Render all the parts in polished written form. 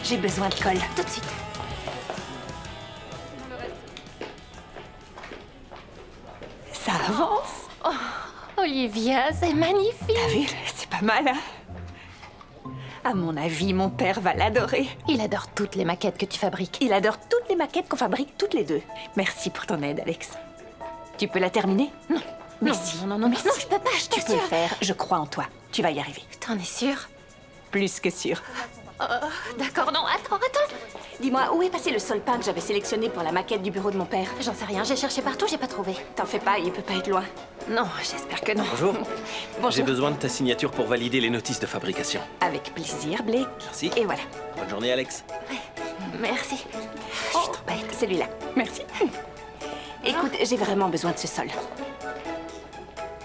J'ai besoin de colle. Tout de suite. Ça avance. Olivia, c'est magnifique. T'as vu? C'est pas mal, hein? À mon avis, mon père va l'adorer. Il adore toutes les maquettes que tu fabriques. Il adore toutes les maquettes qu'on fabrique toutes les deux. Merci pour ton aide, Alex. Tu peux la terminer? Non. Mais Non, si. non, mais non, je peux pas, je Tu peux le t'assure. faire. Je crois en toi. Tu vas y arriver. T'en es sûr? Plus que sûr. D'accord, non, attends. Dis-moi, où est passé le solpin que j'avais sélectionné pour la maquette du bureau de mon père? J'en sais rien, j'ai cherché partout, j'ai pas trouvé. T'en fais pas, il peut pas être loin. Non, j'espère que non. Bonjour. Bonjour. J'ai besoin de ta signature pour valider les notices de fabrication. Avec plaisir, Blake. Merci. Et voilà. Bonne journée, Alex. Merci. Oh, celui-là. Merci. Écoute, j'ai vraiment besoin de ce sol.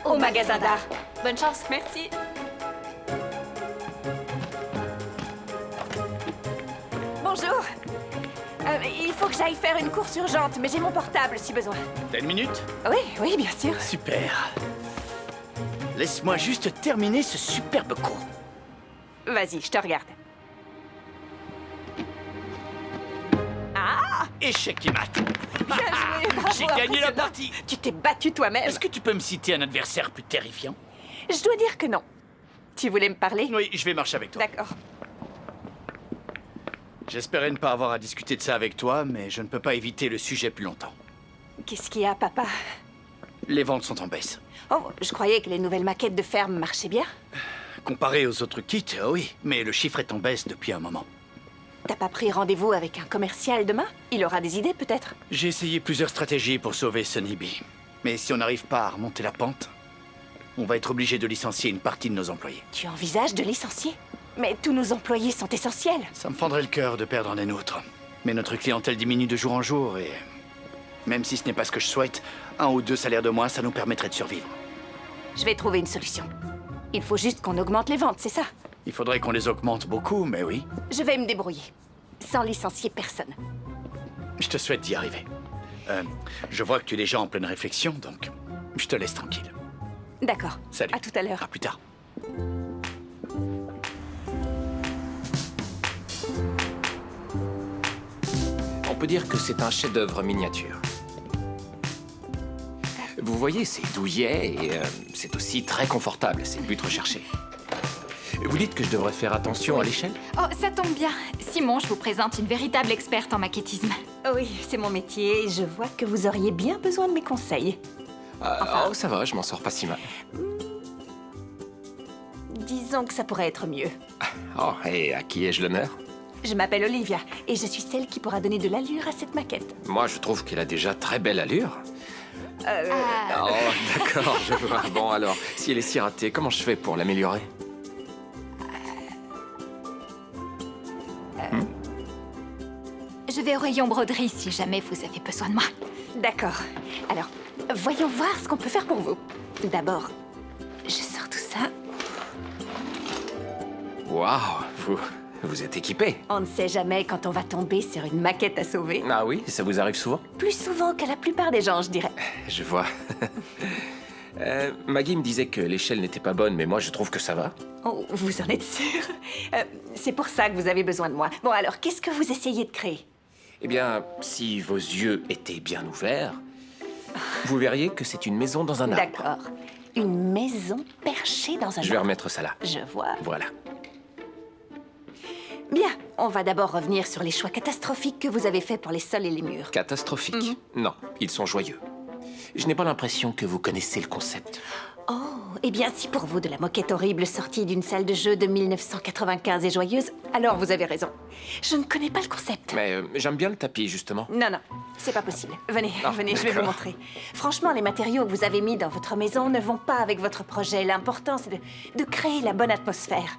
Au magasin d'art. Bonne chance. Merci. Bonjour. Il faut que j'aille faire une course urgente, mais j'ai mon portable si besoin. T'as une minute? Oui, bien sûr. Super. Laisse-moi juste terminer ce superbe coup. Vas-y, je te regarde. Échec et mat. Bien joué, bravo, J'ai gagné la impressionnant. partie. Tu t'es battu toi-même. Est-ce que tu peux me citer un adversaire plus terrifiant? Je dois dire que non. Tu voulais me parler? Oui, je vais marcher avec toi. D'accord. J'espérais ne pas avoir à discuter de ça avec toi, mais je ne peux pas éviter le sujet plus longtemps. Qu'est-ce qu'il y a, papa? Les ventes sont en baisse. Oh, je croyais que les nouvelles maquettes de ferme marchaient bien. Comparé aux autres kits, oui, mais le chiffre est en baisse depuis un moment. T'as pas pris rendez-vous avec un commercial demain? Il aura des idées, peut-être? J'ai essayé plusieurs stratégies pour sauver Sunny Bee. Mais si on n'arrive pas à remonter la pente, on va être obligé de licencier une partie de nos employés. Tu envisages de licencier? Mais tous nos employés sont essentiels. Ça me fendrait le cœur de perdre un des nôtres. Mais notre clientèle diminue de jour en jour et... Même si ce n'est pas ce que je souhaite, 1 ou 2 salaires de moins, ça nous permettrait de survivre. Je vais trouver une solution. Il faut juste qu'on augmente les ventes, c'est ça? Il faudrait qu'on les augmente beaucoup, mais oui. Je vais me débrouiller. Sans licencier personne. Je te souhaite d'y arriver. Je vois que tu es déjà en pleine réflexion, donc je te laisse tranquille. D'accord. Salut. À tout à l'heure. À plus tard. On peut dire que c'est un chef-d'œuvre miniature. Vous voyez, c'est douillet et c'est aussi très confortable. C'est le but recherché. Vous dites que je devrais faire attention à l'échelle? Oh, ça tombe bien. Simon, je vous présente une véritable experte en maquettisme. Oui, c'est mon métier et je vois que vous auriez bien besoin de mes conseils. Oh, ça va, je m'en sors pas si mal. Disons que ça pourrait être mieux. Oh, et à qui ai-je l'honneur? Je m'appelle Olivia et je suis celle qui pourra donner de l'allure à cette maquette. Moi, je trouve qu'elle a déjà très belle allure. Oh, d'accord, je vois. Bon, alors, si elle est si ratée, comment je fais pour l'améliorer? Je vais au rayon broderie si jamais vous avez besoin de moi. D'accord. Alors, voyons voir ce qu'on peut faire pour vous. D'abord, je sors tout ça. Waouh, vous êtes équipé. On ne sait jamais quand on va tomber sur une maquette à sauver. Ah oui, ça vous arrive souvent? Plus souvent que la plupart des gens, je dirais. Je vois. Maggie me disait que l'échelle n'était pas bonne, mais moi, je trouve que ça va. Oh, vous en êtes sûr? C'est pour ça que vous avez besoin de moi. Bon, alors, qu'est-ce que vous essayez de créer? Eh bien, si vos yeux étaient bien ouverts, vous verriez que c'est une maison dans un arbre. D'accord. Une maison perchée dans un Je vais arbre. remettre ça là. Je vois. Voilà. Bien, on va d'abord revenir sur les choix catastrophiques que vous avez faits pour les sols et les murs. Catastrophique. Non, ils sont joyeux. Je n'ai pas l'impression que vous connaissez le concept. Oh, eh bien, si pour vous de la moquette horrible sortie d'une salle de jeu de 1995 est joyeuse, alors vous avez raison. Je ne connais pas le concept. Mais j'aime bien le tapis, justement. Non, c'est pas possible. Venez, Ah, venez, je vais vous d'accord. montrer. Franchement, les matériaux que vous avez mis dans votre maison ne vont pas avec votre projet. L'important, c'est de créer la bonne atmosphère.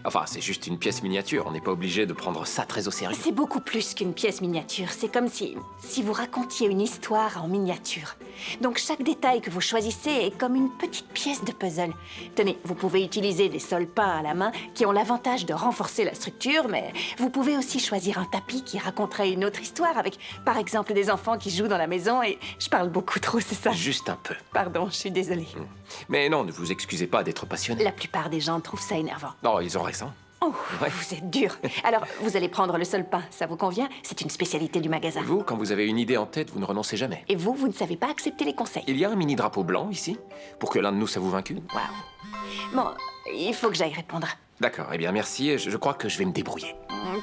Enfin, c'est juste une pièce miniature. On n'est pas obligé de prendre ça très au sérieux. C'est beaucoup plus qu'une pièce miniature. C'est comme si vous racontiez une histoire en miniature. Donc chaque détail que vous choisissez est comme une petite pièce de puzzle. Tenez, vous pouvez utiliser des sols peints à la main qui ont l'avantage de renforcer la structure, mais vous pouvez aussi choisir un tapis qui raconterait une autre histoire avec, par exemple, des enfants qui jouent dans la maison et... Je parle beaucoup trop, c'est ça? Juste un peu. Pardon, je suis désolée. Mais non, ne vous excusez pas d'être passionné. La plupart des gens trouvent ça énervant. Non, ils ont raison. Oh, Ouais. vous êtes dur. Alors, vous allez prendre le seul pain, ça vous convient? C'est une spécialité du magasin. Vous, quand vous avez une idée en tête, vous ne renoncez jamais. Et vous, vous ne savez pas accepter les conseils. Il y a un mini drapeau blanc ici, pour que l'un de nous s'avoue vaincu. Waouh. Bon, il faut que j'aille répondre. D'accord, eh bien merci, et je crois que je vais me débrouiller.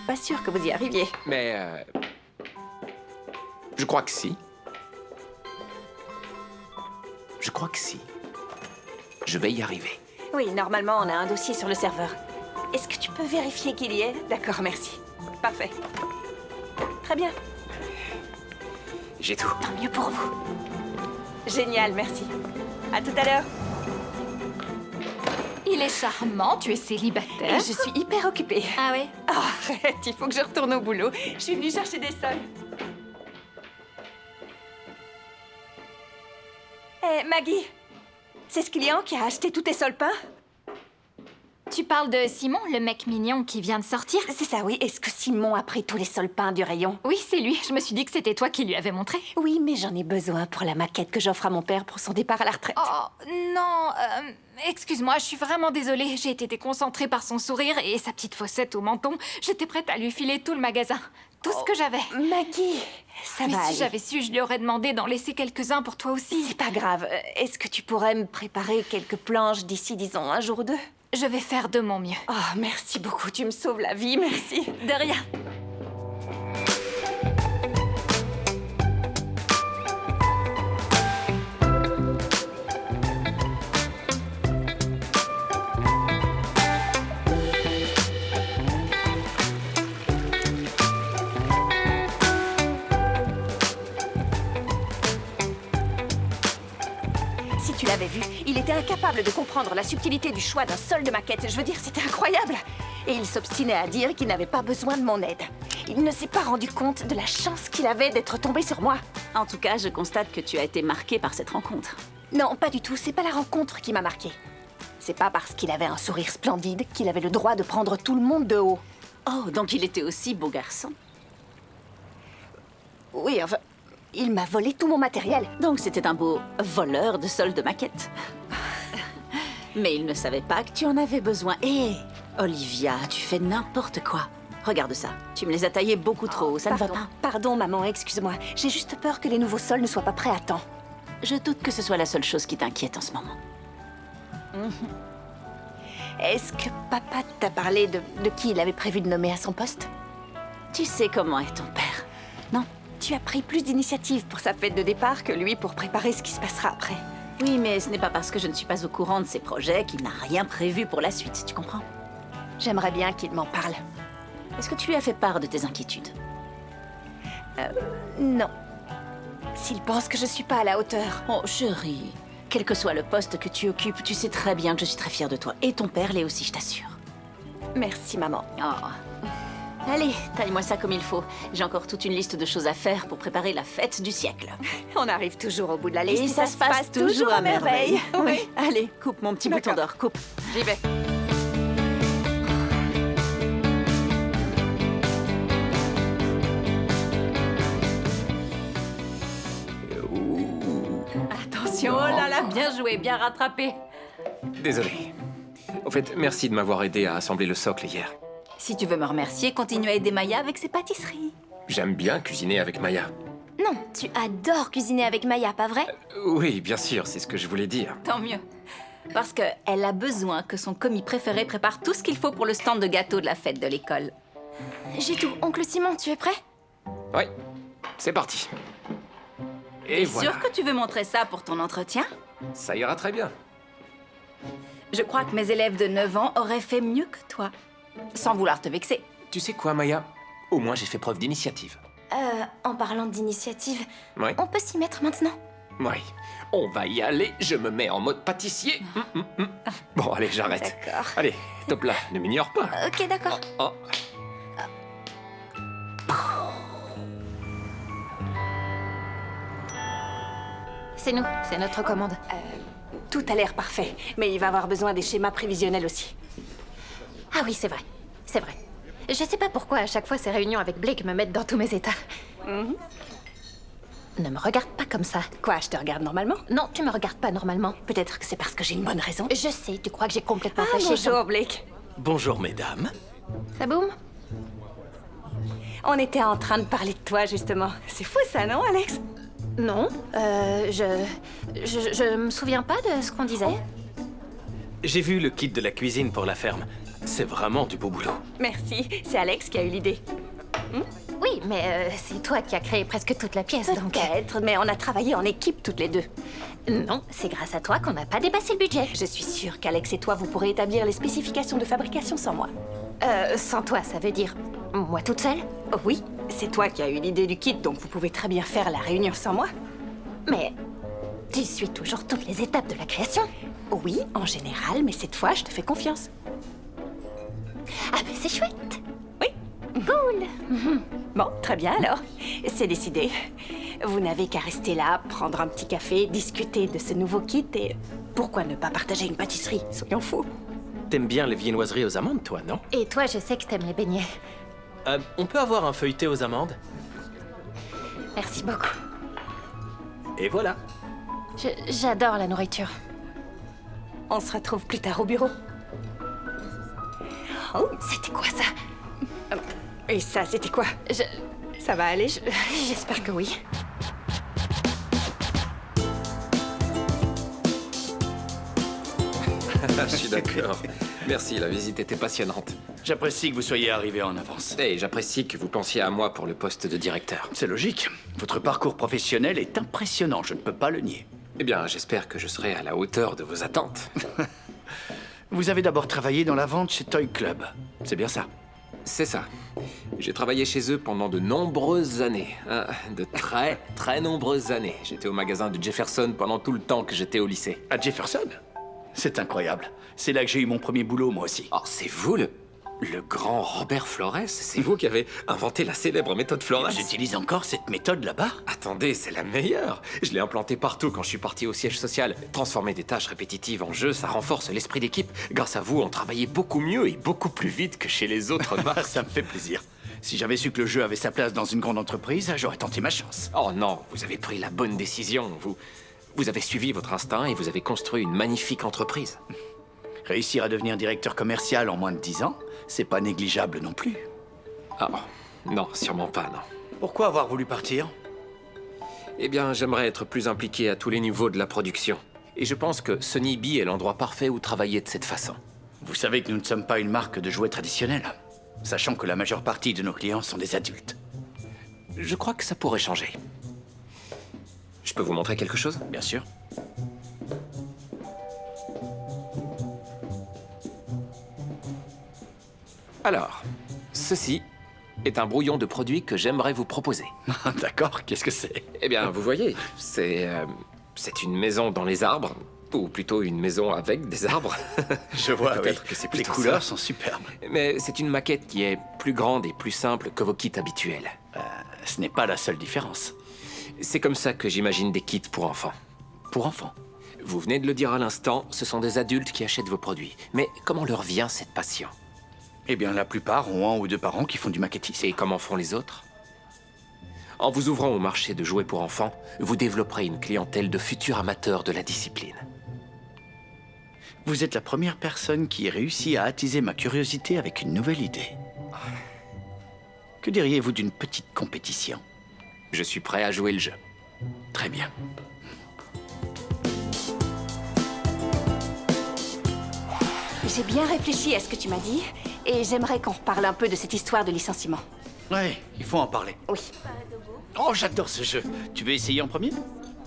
Pas sûr que vous y arriviez. Mais je crois que si. Je crois que si. Je vais y arriver. Oui, normalement, on a un dossier sur le serveur. Est-ce que tu peux vérifier qu'il y est? D'accord, merci. Parfait. Très bien. J'ai tout. Tant mieux pour vous. Génial, merci. À tout à l'heure. Il est charmant, tu es Et célibataire. je suis hyper occupée. Ah ouais? Oh, arrête, il faut que je retourne au boulot. Je suis venue chercher des sols. Eh, Maggie, c'est ce client qui a acheté tous tes sols peints? Tu parles de Simon, le mec mignon qui vient de sortir? C'est ça, oui. Est-ce que Simon a pris tous les sols peints du rayon? Oui, c'est lui. Je me suis dit que c'était toi qui lui avais montré. Oui, mais j'en ai besoin pour la maquette que j'offre à mon père pour son départ à la retraite. Oh, non, excuse-moi, je suis vraiment désolée. J'ai été déconcentrée par son sourire et sa petite fossette au menton. J'étais prête à lui filer tout le magasin. Tout ce que j'avais. Maggie, ça Mais va si aller. j'avais su, je lui aurais demandé d'en laisser quelques-uns pour toi aussi. C'est pas grave. Est-ce que tu pourrais me préparer quelques planches d'ici, disons, un jour ou deux? Je vais faire de mon mieux. Oh, merci beaucoup. Tu me sauves la vie, merci. De rien. Si tu l'avais vu, il était incapable de comprendre la subtilité du choix d'un sol de maquette. Je veux dire, c'était incroyable. Et il s'obstinait à dire qu'il n'avait pas besoin de mon aide. Il ne s'est pas rendu compte de la chance qu'il avait d'être tombé sur moi. En tout cas, je constate que tu as été marquée par cette rencontre. Non, pas du tout. C'est pas la rencontre qui m'a marquée. C'est pas parce qu'il avait un sourire splendide qu'il avait le droit de prendre tout le monde de haut. Oh, donc il était aussi beau garçon. Oui, enfin, il m'a volé tout mon matériel. Donc c'était un beau voleur de sols de maquette. Mais il ne savait pas que tu en avais besoin. Hé, Olivia, tu fais n'importe quoi. Regarde ça, tu me les as taillés beaucoup trop haut, ça ne va Pardon, pas. pardon, maman, excuse-moi. J'ai juste peur que les nouveaux sols ne soient pas prêts à temps. Je doute que ce soit la seule chose qui t'inquiète en ce moment. Est-ce que papa t'a parlé de qui il avait prévu de nommer à son poste? Tu sais comment est ton père, non? Tu as pris plus d'initiative pour sa fête de départ que lui pour préparer ce qui se passera après. Oui, mais ce n'est pas parce que je ne suis pas au courant de ses projets qu'il n'a rien prévu pour la suite, tu comprends? J'aimerais bien qu'il m'en parle. Est-ce que tu lui as fait part de tes inquiétudes? Non. S'il pense que je suis pas à la hauteur. Oh, chérie, quel que soit le poste que tu occupes, tu sais très bien que je suis très fière de toi. Et ton père l'est aussi, je t'assure. Merci, maman. Oh. Allez, taille-moi ça comme il faut. J'ai encore toute une liste de choses à faire pour préparer la fête du siècle. On arrive toujours au bout de la liste. Et ça se passe toujours à merveille. Oui, Allez, coupe mon petit bouton D'accord. d'or, coupe. j'y vais. Attention, oh là là, bien joué, bien rattrapé. Désolé. Au fait, merci de m'avoir aidé à assembler le socle hier. Si tu veux me remercier, continue à aider Maya avec ses pâtisseries. J'aime bien cuisiner avec Maya. Non, tu adores cuisiner avec Maya, pas vrai? Oui, bien sûr, c'est ce que je voulais dire. Tant mieux. Parce qu'elle a besoin que son commis préféré prépare tout ce qu'il faut pour le stand de gâteau de la fête de l'école. J'ai tout. Oncle Simon, tu es prêt? Oui, c'est parti. Et voilà, Sûr que tu veux montrer ça pour ton entretien? ça ira très bien. Je crois que mes élèves de 9 ans auraient fait mieux que toi. Sans vouloir te vexer. Tu sais quoi, Maya? Au moins, j'ai fait preuve d'initiative. En parlant d'initiative, Oui, on peut s'y mettre maintenant? oui. On va y aller, je me mets en mode pâtissier. Bon, allez, j'arrête. D'accord. Allez, top là, ne m'ignore pas. Ok, d'accord. Oh. C'est nous, c'est notre commande. Tout a l'air parfait, mais il va avoir besoin des schémas prévisionnels aussi. Ah oui, c'est vrai. C'est vrai. Je sais pas pourquoi à chaque fois ces réunions avec Blake me mettent dans tous mes états. Ne me regarde pas comme ça. Quoi, je te regarde normalement? Non, tu me regardes pas normalement. Peut-être que c'est parce que j'ai une bonne raison. Je sais, tu crois que j'ai complètement Ah, fâché. bonjour, Blake. Bonjour, mesdames. Ça boum? On était en train de parler de toi, justement. C'est fou ça, non, Alex? Non, je me souviens pas de ce qu'on disait. J'ai vu le kit de la cuisine pour la ferme. C'est vraiment du beau boulot. Merci, c'est Alex qui a eu l'idée. Oui, mais c'est toi qui as créé presque toute la pièce, donc... Peut-être, mais on a travaillé en équipe toutes les deux. Non, c'est grâce à toi qu'on n'a pas dépassé le budget. Je suis sûre qu'Alex et toi, vous pourrez établir les spécifications de fabrication sans moi. Sans toi, ça veut dire... moi toute seule? Oh oui, c'est toi qui as eu l'idée du kit, donc vous pouvez très bien faire la réunion sans moi. Mais... tu suis toujours toutes les étapes de la création? Oui, en général, mais cette fois, je te fais confiance. Ah ben c'est chouette. Oui. Cool. Bon, très bien alors. C'est décidé. Vous n'avez qu'à rester là, prendre un petit café, discuter de ce nouveau kit et... pourquoi ne pas partager une pâtisserie? Soyons fous. T'aimes bien les viennoiseries aux amandes, toi, non? Et toi, je sais que t'aimes les beignets. On peut avoir un feuilleté aux amandes? Merci beaucoup. Et voilà. J'adore la nourriture. On se retrouve plus tard au bureau. Oh, C'était quoi ça? et ça, c'était quoi? Ça va aller? J'espère que oui. Je suis d'accord. Merci, la visite était passionnante. J'apprécie que vous soyez arrivé en avance. Et j'apprécie que vous pensiez à moi pour le poste de directeur. C'est logique. Votre parcours professionnel est impressionnant, je ne peux pas le nier. Eh bien, j'espère que je serai à la hauteur de vos attentes. Vous avez d'abord travaillé dans la vente chez Toy Club. C'est bien ça? C'est ça. J'ai travaillé chez eux pendant de nombreuses années. Hein, de très, très nombreuses années. J'étais au magasin de Jefferson pendant tout le temps que j'étais au lycée. À Jefferson? C'est incroyable. C'est là que j'ai eu mon premier boulot, moi aussi. Oh, c'est vous le grand Robert Flores? C'est vous qui avez inventé la célèbre méthode Flores? J'utilise encore cette méthode là-bas? Attendez, c'est la meilleure. Je l'ai implantée partout quand je suis parti au siège social. Transformer des tâches répétitives en jeu, ça renforce l'esprit d'équipe. Grâce à vous, on travaillait beaucoup mieux et beaucoup plus vite que chez les autres marques. Ça me fait plaisir. Si j'avais su que le jeu avait sa place dans une grande entreprise, j'aurais tenté ma chance. Oh non, vous avez pris la bonne décision. Vous avez suivi votre instinct et vous avez construit une magnifique entreprise. Réussir à devenir directeur commercial en moins de 10 ans, c'est pas négligeable non plus. Ah, non, sûrement pas, non. Pourquoi avoir voulu partir? Eh bien, j'aimerais être plus impliqué à tous les niveaux de la production. Et je pense que Sonny B est l'endroit parfait où travailler de cette façon. Vous savez que nous ne sommes pas une marque de jouets traditionnels, sachant que la majeure partie de nos clients sont des adultes. Je crois que ça pourrait changer. Je peux vous montrer quelque chose? Bien sûr. Alors, ceci est un brouillon de produit que j'aimerais vous proposer. D'accord, qu'est-ce que c'est? Eh bien, vous voyez, c'est une maison dans les arbres, ou plutôt une maison avec des arbres. Je vois, Peut-être oui. que c'est Les plutôt couleurs ça. sont superbes. Mais c'est une maquette qui est plus grande et plus simple que vos kits habituels. Ce n'est pas la seule différence. C'est comme ça que j'imagine des kits pour enfants. Pour enfants. Vous venez de le dire à l'instant, ce sont des adultes qui achètent vos produits. Mais comment leur vient cette passion? Eh bien, la plupart ont un ou deux parents qui font du maquettisme. Et comment font les autres? En vous ouvrant au marché de jouets pour enfants, vous développerez une clientèle de futurs amateurs de la discipline. Vous êtes la première personne qui ait réussi à attiser ma curiosité avec une nouvelle idée. Que diriez-vous d'une petite compétition? Je suis prêt à jouer le jeu. Très bien. J'ai bien réfléchi à ce que tu m'as dit et j'aimerais qu'on reparle un peu de cette histoire de licenciement. Ouais, il faut en parler. Oui. Oh, j'adore ce jeu. Tu veux essayer en premier?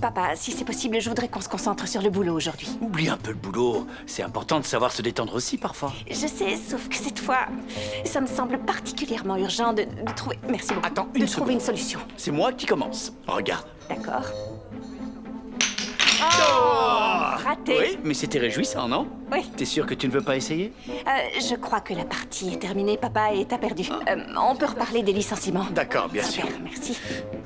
Papa, si c'est possible, je voudrais qu'on se concentre sur le boulot aujourd'hui. Oublie un peu le boulot. C'est important de savoir se détendre aussi parfois. Je sais, sauf que cette fois, ça me semble particulièrement urgent de trouver... Merci beaucoup. Attends, de une trouver seconde. une solution. C'est moi qui commence. Regarde. D'accord. Oh, raté. Oui, mais c'était réjouissant, non? Oui. T'es sûr que tu ne veux pas essayer? Je crois que la partie est terminée, papa, et t'as perdu. On peut reparler des licenciements. D'accord, bien Super, sûr. merci.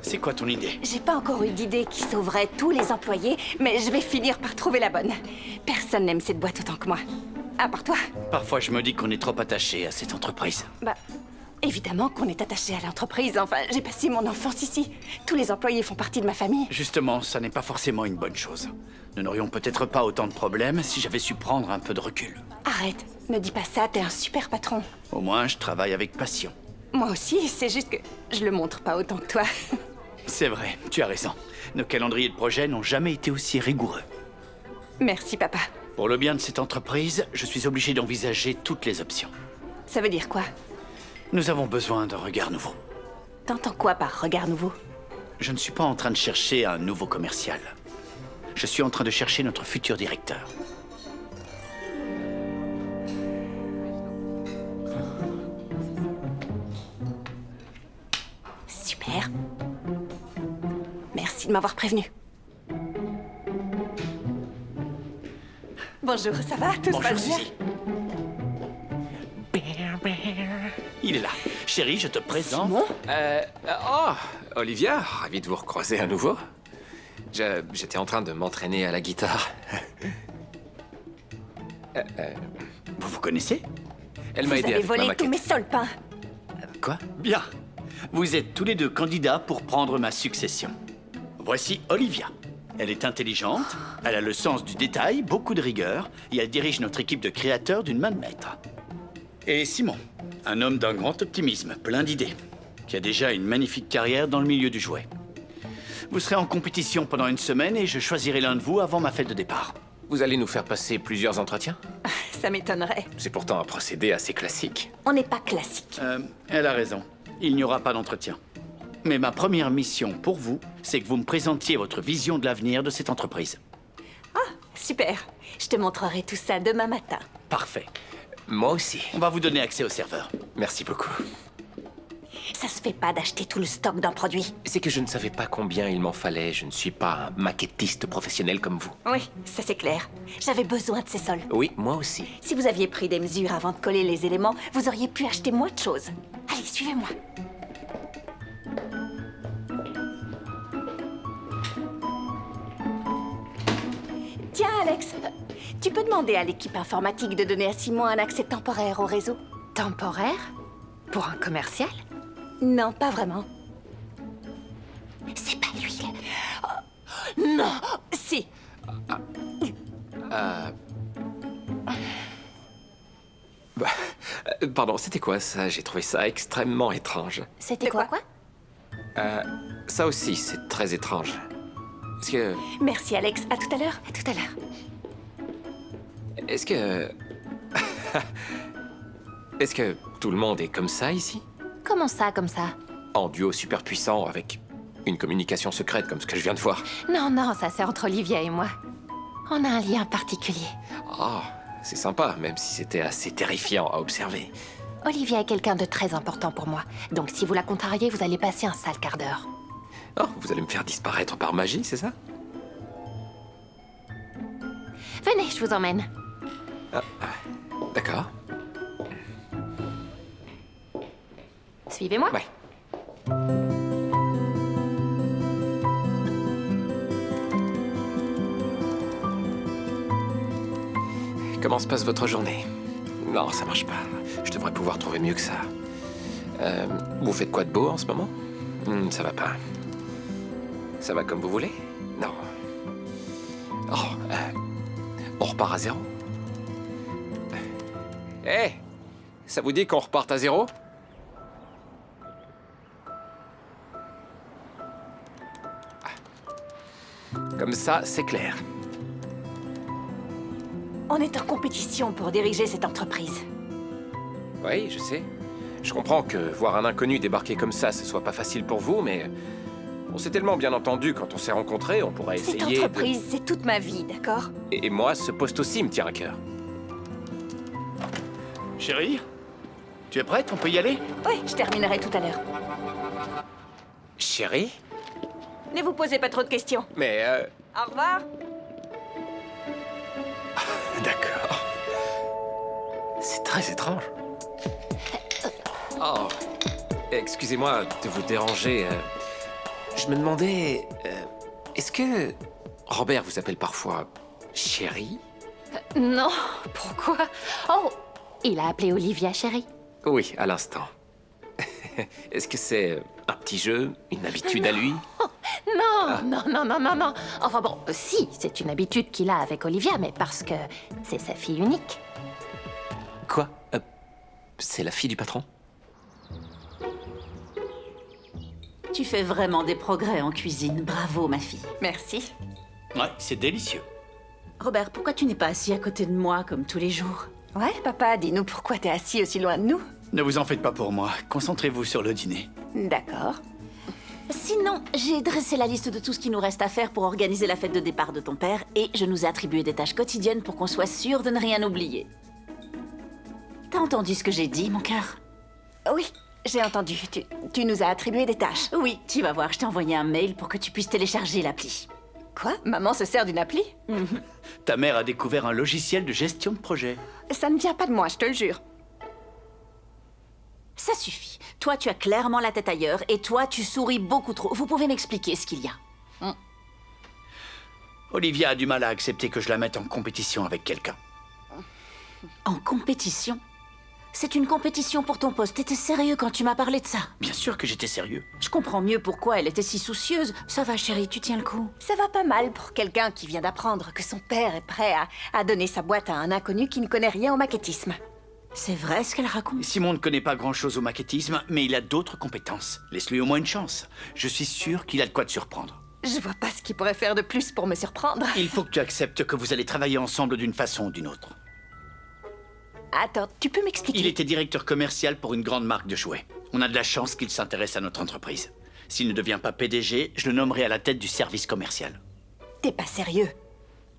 C'est quoi ton idée? J'ai pas encore eu d'idée qui sauverait tous les employés, mais je vais finir par trouver la bonne. Personne n'aime cette boîte autant que moi. À part toi. Parfois, je me dis qu'on est trop attaché à cette entreprise. Bah, Évidemment qu'on est attaché à l'entreprise. Enfin, j'ai passé mon enfance ici. Tous les employés font partie de ma famille. Justement, ça n'est pas forcément une bonne chose. Nous n'aurions peut-être pas autant de problèmes si j'avais su prendre un peu de recul. Arrête, ne dis pas ça, t'es un super patron. Au moins, je travaille avec passion. Moi aussi, c'est juste que je le montre pas autant que toi. C'est vrai, tu as raison. Nos calendriers de projet n'ont jamais été aussi rigoureux. Merci, papa. Pour le bien de cette entreprise, je suis obligé d'envisager toutes les options. Ça veut dire quoi? Nous avons besoin d'un regard nouveau. T'entends quoi par regard nouveau? Je ne suis pas en train de chercher un nouveau commercial. Je suis en train de chercher notre futur directeur. Super. Merci de m'avoir prévenu. Bonjour, ça va? Tout se Bonjour, passe bien? Suzy. Il est là. Chérie, je te présente... Simon? Oh, Olivia, ravi de vous recroiser à nouveau. J'étais en train de m'entraîner à la guitare. Vous vous connaissez? Elle Vous m'a aidé avez avec ma volé tous maquette. mes solpins. Quoi? Bien. Vous êtes tous les deux candidats pour prendre ma succession. Voici Olivia. Elle est intelligente, elle a le sens du détail, beaucoup de rigueur, et elle dirige notre équipe de créateurs d'une main de maître. Et Simon, un homme d'un grand optimisme, plein d'idées, qui a déjà une magnifique carrière dans le milieu du jouet. Vous serez en compétition pendant une semaine et je choisirai l'un de vous avant ma fête de départ. Vous allez nous faire passer plusieurs entretiens? Ça m'étonnerait. C'est pourtant un procédé assez classique. On n'est pas classique. Elle a raison. Il n'y aura pas d'entretien. Mais ma première mission pour vous, c'est que vous me présentiez votre vision de l'avenir de cette entreprise. Super. Je te montrerai tout ça demain matin. Parfait. Moi aussi. On va vous donner accès au serveur. Merci beaucoup. Ça se fait pas d'acheter tout le stock d'un produit. C'est que je ne savais pas combien il m'en fallait. Je ne suis pas un maquettiste professionnel comme vous. Oui, ça c'est clair. J'avais besoin de ces sols. Oui, moi aussi. Si vous aviez pris des mesures avant de coller les éléments, vous auriez pu acheter moins de choses. Allez, suivez-moi. Tiens, Alex, tu peux demander à l'équipe informatique de donner à Simon un accès temporaire au réseau? Temporaire? Pour un commercial? Non, pas vraiment. C'est pas lui. Oh, non, si. Pardon, c'était quoi ça? J'ai trouvé ça extrêmement étrange. C'était De quoi, quoi? Ça aussi, c'est très étrange. Est-ce que... Merci, Alex. À tout à l'heure. À tout à l'heure. Est-ce que... Est-ce que tout le monde est comme ça ici? Comment ça, comme ça? En duo super puissant avec une communication secrète comme ce que je viens de voir. Non, non, ça c'est entre Olivia et moi. On a un lien particulier. Ah, c'est sympa, même si c'était assez terrifiant à observer. Olivia est quelqu'un de très important pour moi. Donc si vous la contrariez, vous allez passer un sale quart d'heure. Oh, vous allez me faire disparaître par magie, c'est ça? Venez, je vous emmène. D'accord. Suivez-moi. Ouais. Comment se passe votre journée? Non, ça marche pas. Je devrais pouvoir trouver mieux que ça. Vous faites quoi de beau en ce moment? Ça va pas. Ça va comme vous voulez? Non. Oh, on repart à zéro? Hé! Ça vous dit qu'on reparte à zéro? Comme ça, c'est clair. On est en compétition pour diriger cette entreprise. Oui, je sais. Je comprends que voir un inconnu débarquer comme ça, ce soit pas facile pour vous, mais... On s'est tellement bien entendu quand on s'est rencontrés, on pourrait Cette essayer entreprise, c'est toute ma vie, d'accord? Et moi, ce poste aussi me tient à cœur. Chérie, tu es prête? On peut y aller? Oui, je terminerai tout à l'heure. Chérie? Ne vous posez pas trop de questions. Mais Au revoir. D'accord. C'est très étrange. Oh, excusez-moi de vous déranger. Je me demandais... est-ce que Robert vous appelle parfois chérie? Non, pourquoi? Oh, il a appelé Olivia chérie. Oui, à l'instant. Est-ce que c'est un petit jeu, une habitude à lui? Non. Enfin bon, si, c'est une habitude qu'il a avec Olivia, mais parce que c'est sa fille unique. Quoi? C'est la fille du patron? Tu fais vraiment des progrès en cuisine. Bravo, ma fille. Merci. Ouais, c'est délicieux. Robert, pourquoi tu n'es pas assis à côté de moi comme tous les jours? Ouais, papa, dis-nous pourquoi t'es assis aussi loin de nous. Ne vous en faites pas pour moi. Concentrez-vous sur le dîner. D'accord. Sinon, j'ai dressé la liste de tout ce qui nous reste à faire pour organiser la fête de départ de ton père et je nous ai attribué des tâches quotidiennes pour qu'on soit sûr de ne rien oublier. T'as entendu ce que j'ai dit, mon cœur? Oui, j'ai entendu. Tu nous as attribué des tâches. Oui, tu vas voir, je t'ai envoyé un mail pour que tu puisses télécharger l'appli. Quoi? Maman se sert d'une appli? Ta mère a découvert un logiciel de gestion de projet. Ça ne vient pas de moi, je te le jure. Ça suffit. Toi, tu as clairement la tête ailleurs et toi, tu souris beaucoup trop. Vous pouvez m'expliquer ce qu'il y a? Olivia a du mal à accepter que je la mette en compétition avec quelqu'un. En compétition? C'est une compétition pour ton poste. T'étais sérieux quand tu m'as parlé de ça? Bien sûr que j'étais sérieux. Je comprends mieux pourquoi elle était si soucieuse. Ça va, chérie, tu tiens le coup. Ça va pas mal pour quelqu'un qui vient d'apprendre que son père est prêt à donner sa boîte à un inconnu qui ne connaît rien au maquettisme. C'est vrai ce qu'elle raconte? Simon ne connaît pas grand-chose au maquettisme, mais il a d'autres compétences. Laisse-lui au moins une chance. Je suis sûr qu'il a de quoi te surprendre. Je vois pas ce qu'il pourrait faire de plus pour me surprendre. Il faut que tu acceptes que vous allez travailler ensemble d'une façon ou d'une autre. Attends, tu peux m'expliquer? Il était directeur commercial pour une grande marque de jouets. On a de la chance qu'il s'intéresse à notre entreprise. S'il ne devient pas PDG, je le nommerai à la tête du service commercial. T'es pas sérieux?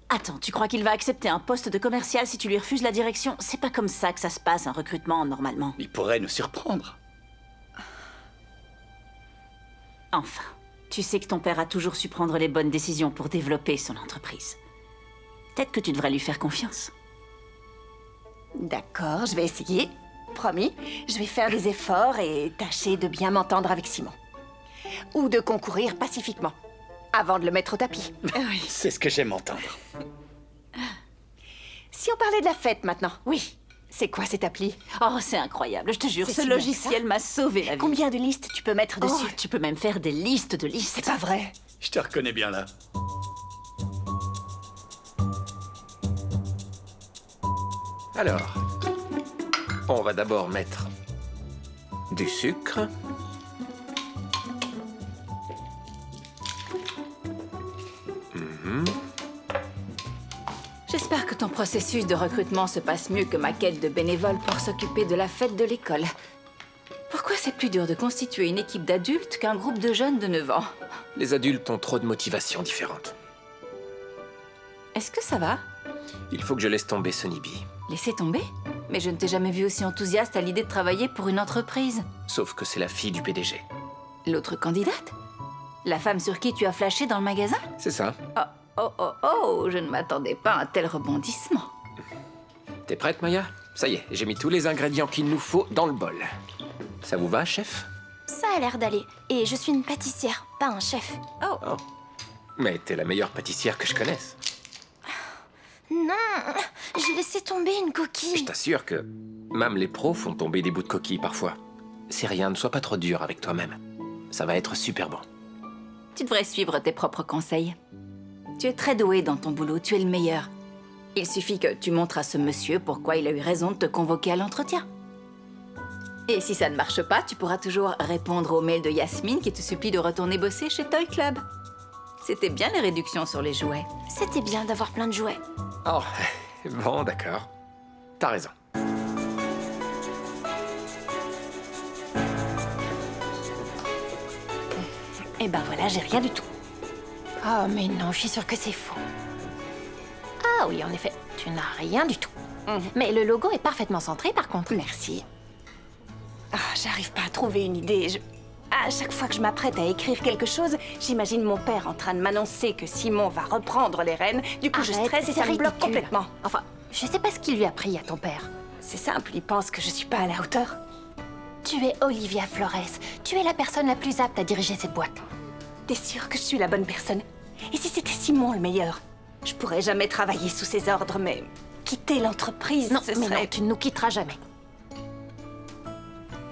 Attends, tu crois qu'il va accepter un poste de commercial si tu lui refuses la direction? C'est pas comme ça que ça se passe, un recrutement, normalement. Il pourrait nous surprendre. Enfin, tu sais que ton père a toujours su prendre les bonnes décisions pour développer son entreprise. Peut-être que tu devrais lui faire confiance. D'accord, je vais essayer. Promis, je vais faire des efforts et tâcher de bien m'entendre avec Simon. Ou de concourir pacifiquement, avant de le mettre au tapis. C'est ce que j'aime entendre. Si on parlait de la fête maintenant. Oui. C'est quoi cette appli? Oh, c'est incroyable, je te jure, C'est ce si bien que logiciel ça. m'a sauvé la vie. Combien de listes tu peux mettre Oh, dessus? tu peux même faire des listes de listes. C'est pas vrai. Je te reconnais bien là. Alors, on va d'abord mettre du sucre. J'espère que ton processus de recrutement se passe mieux que ma quête de bénévoles pour s'occuper de la fête de l'école. Pourquoi c'est plus dur de constituer une équipe d'adultes qu'un groupe de jeunes de 9 ans? Les adultes ont trop de motivations différentes. Est-ce que ça va? Il faut que je laisse tomber Sonny B. Laissez tomber? Mais je ne t'ai jamais vu aussi enthousiaste à l'idée de travailler pour une entreprise. Sauf que c'est la fille du PDG. L'autre candidate? La femme sur qui tu as flashé dans le magasin? C'est ça. Oh, je ne m'attendais pas à un tel rebondissement. T'es prête, Maya? Ça y est, j'ai mis tous les ingrédients qu'il nous faut dans le bol. Ça vous va, chef? Ça a l'air d'aller. Et je suis une pâtissière, pas un chef. Oh. Mais t'es la meilleure pâtissière que je connaisse. Non, j'ai laissé tomber une coquille. Je t'assure que même les pros font tomber des bouts de coquille parfois. C'est rien, ne sois pas trop dur avec toi-même. Ça va être super bon. Tu devrais suivre tes propres conseils. Tu es très doué dans ton boulot, tu es le meilleur. Il suffit que tu montres à ce monsieur pourquoi il a eu raison de te convoquer à l'entretien. Et si ça ne marche pas, tu pourras toujours répondre au mail de Yasmine qui te supplie de retourner bosser chez Toy Club. C'était bien les réductions sur les jouets. C'était bien d'avoir plein de jouets. Oh, bon, d'accord. T'as raison. Eh ben voilà, j'ai rien du tout. Oh, mais non, je suis sûre que c'est faux. Ah oui, en effet, tu n'as rien du tout. Mais le logo est parfaitement centré, par contre. Merci. Ah, j'arrive pas à trouver une idée. À chaque fois que je m'apprête à écrire quelque chose, j'imagine mon père en train de m'annoncer que Simon va reprendre les rênes. Du coup, je Arrête, stresse et c'est ça me bloque ridicule. complètement. Enfin, je sais pas ce qu'il lui a pris à ton père. C'est simple, il pense que je suis pas à la hauteur. Tu es Olivia Flores. Tu es la personne la plus apte à diriger cette boîte. T'es sûre que je suis la bonne personne? Et si c'était Simon le meilleur? Je pourrais jamais travailler sous ses ordres, mais quitter l'entreprise, Non, ce mais serait... non, tu ne nous quitteras jamais.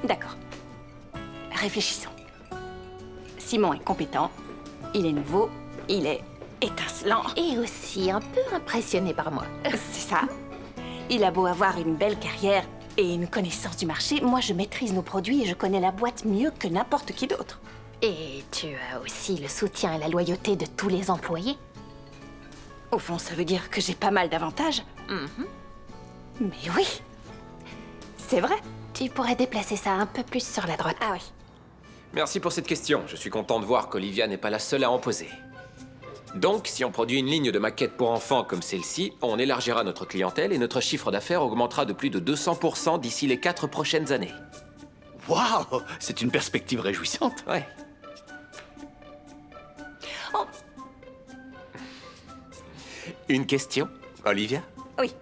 D'accord. réfléchissons. Simon est compétent, il est nouveau, il est étincelant. Et aussi un peu impressionné par moi. C'est ça. Il a beau avoir une belle carrière et une connaissance du marché, moi je maîtrise nos produits et je connais la boîte mieux que n'importe qui d'autre. Et tu as aussi le soutien et la loyauté de tous les employés. Au fond, ça veut dire que j'ai pas mal d'avantages. Mais oui, c'est vrai. Tu pourrais déplacer ça un peu plus sur la droite. Ah oui. Merci pour cette question. Je suis content de voir qu'Olivia n'est pas la seule à en poser. Donc, si on produit une ligne de maquettes pour enfants comme celle-ci, on élargira notre clientèle et notre chiffre d'affaires augmentera de plus de 200% d'ici les 4 prochaines années. Waouh, c'est une perspective réjouissante. Ouais. Oh. Une question, Olivia? Oui,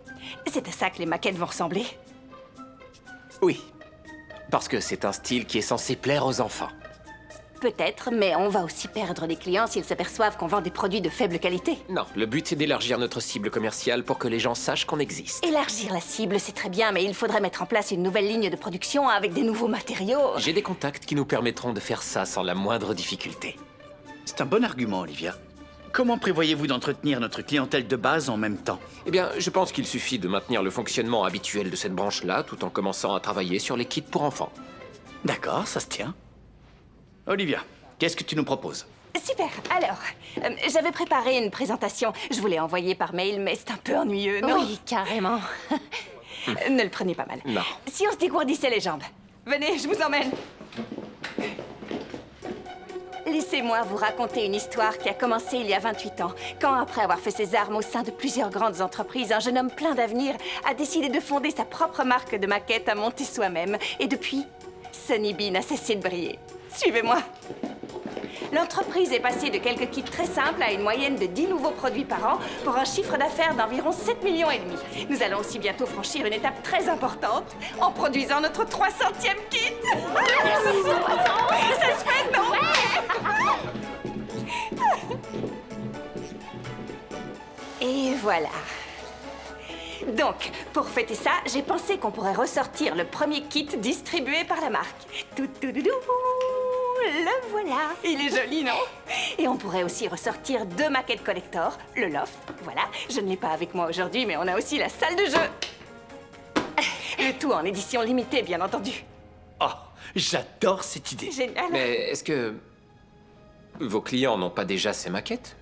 c'est à ça que les maquettes vont ressembler. Oui. Parce que c'est un style qui est censé plaire aux enfants. Peut-être, mais on va aussi perdre des clients s'ils s'aperçoivent qu'on vend des produits de faible qualité. Non, le but c'est d'élargir notre cible commerciale pour que les gens sachent qu'on existe. Élargir la cible, c'est très bien, mais il faudrait mettre en place une nouvelle ligne de production avec des nouveaux matériaux. J'ai des contacts qui nous permettront de faire ça sans la moindre difficulté. C'est un bon argument, Olivia. Comment prévoyez-vous d'entretenir notre clientèle de base en même temps? Eh bien, je pense qu'il suffit de maintenir le fonctionnement habituel de cette branche-là tout en commençant à travailler sur les kits pour enfants. D'accord, ça se tient. Olivia, qu'est-ce que tu nous proposes? Super, alors, j'avais préparé une présentation. Je vous l'ai envoyée par mail, mais c'est un peu ennuyeux, non? Oui, carrément. Ne le prenez pas mal. Non. Si on se dégourdissait les jambes. Venez, je vous emmène. Laissez-moi vous raconter une histoire qui a commencé il y a 28 ans, quand, après avoir fait ses armes au sein de plusieurs grandes entreprises, un jeune homme plein d'avenir a décidé de fonder sa propre marque de maquettes à monter soi-même. Et depuis, Sunny Bee n'a cessé de briller. Suivez-moi. L'entreprise est passée de quelques kits très simples à une moyenne de 10 nouveaux produits par an pour un chiffre d'affaires d'environ 7,5 millions. Nous allons aussi bientôt franchir une étape très importante en produisant notre 300e kit. Ça se fait, non? Et voilà. Donc, pour fêter ça, j'ai pensé qu'on pourrait ressortir le premier kit distribué par la marque. Toutoudou, le voilà. Il est joli, non? Et on pourrait aussi ressortir 2 maquettes collector, le loft, voilà. Je ne l'ai pas avec moi aujourd'hui, mais on a aussi la salle de jeu. Le tout en édition limitée, bien entendu. Oh, j'adore cette idée. Génial. Mais est-ce que vos clients n'ont pas déjà ces maquettes?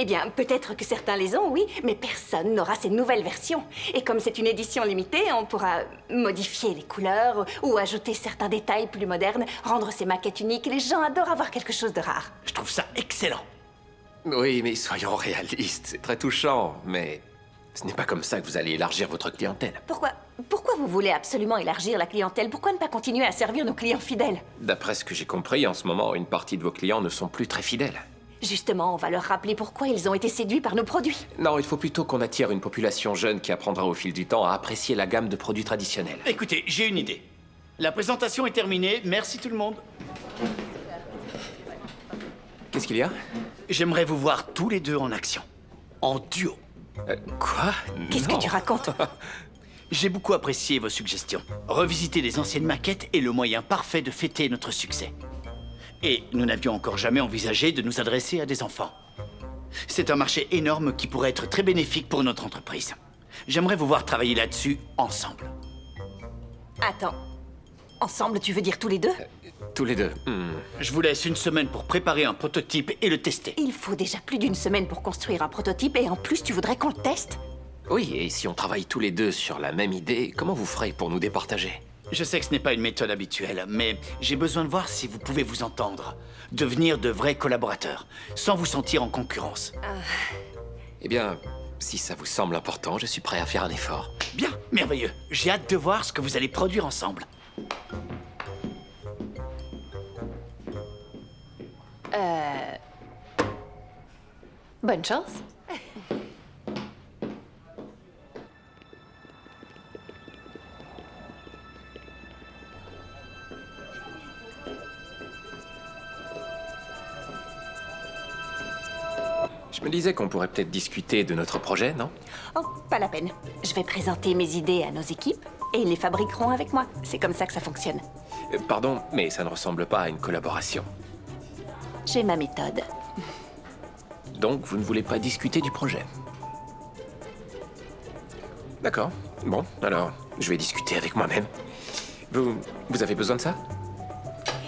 Eh bien, peut-être que certains les ont, oui, mais personne n'aura ces nouvelles versions. Et comme c'est une édition limitée, on pourra modifier les couleurs ou ajouter certains détails plus modernes, rendre ces maquettes uniques. Les gens adorent avoir quelque chose de rare. Je trouve ça excellent. Oui, mais soyons réalistes. C'est très touchant, mais ce n'est pas comme ça que vous allez élargir votre clientèle. Pourquoi vous voulez absolument élargir la clientèle? Pourquoi ne pas continuer à servir nos clients fidèles? D'après ce que j'ai compris, en ce moment, une partie de vos clients ne sont plus très fidèles. Justement, on va leur rappeler pourquoi ils ont été séduits par nos produits. Non, il faut plutôt qu'on attire une population jeune qui apprendra au fil du temps à apprécier la gamme de produits traditionnels. Écoutez, j'ai une idée. La présentation est terminée. Merci tout le monde. Qu'est-ce qu'il y a? J'aimerais vous voir tous les deux en action. En duo. Quoi? Qu'est-ce Non. que tu racontes? J'ai beaucoup apprécié vos suggestions. Revisiter les anciennes maquettes est le moyen parfait de fêter notre succès. Et nous n'avions encore jamais envisagé de nous adresser à des enfants. C'est un marché énorme qui pourrait être très bénéfique pour notre entreprise. J'aimerais vous voir travailler là-dessus ensemble. Attends. Ensemble, tu veux dire tous les deux? Tous les deux. Je vous laisse une semaine pour préparer un prototype et le tester. Il faut déjà plus d'une semaine pour construire un prototype et en plus, tu voudrais qu'on le teste? Oui, et si on travaille tous les deux sur la même idée, comment vous ferez pour nous départager? Je sais que ce n'est pas une méthode habituelle, mais j'ai besoin de voir si vous pouvez vous entendre. Devenir de vrais collaborateurs, sans vous sentir en concurrence. Eh bien, si ça vous semble important, je suis prêt à faire un effort. Bien, merveilleux. J'ai hâte de voir ce que vous allez produire ensemble. Bonne chance. Je me disais qu'on pourrait peut-être discuter de notre projet, non? Oh, pas la peine. Je vais présenter mes idées à nos équipes. et ils les fabriqueront avec moi. C'est comme ça que ça fonctionne. Pardon, mais ça ne ressemble pas à une collaboration. J'ai ma méthode. Donc, vous ne voulez pas discuter du projet? D'accord. Bon, alors, je vais discuter avec moi-même. Vous avez besoin de ça?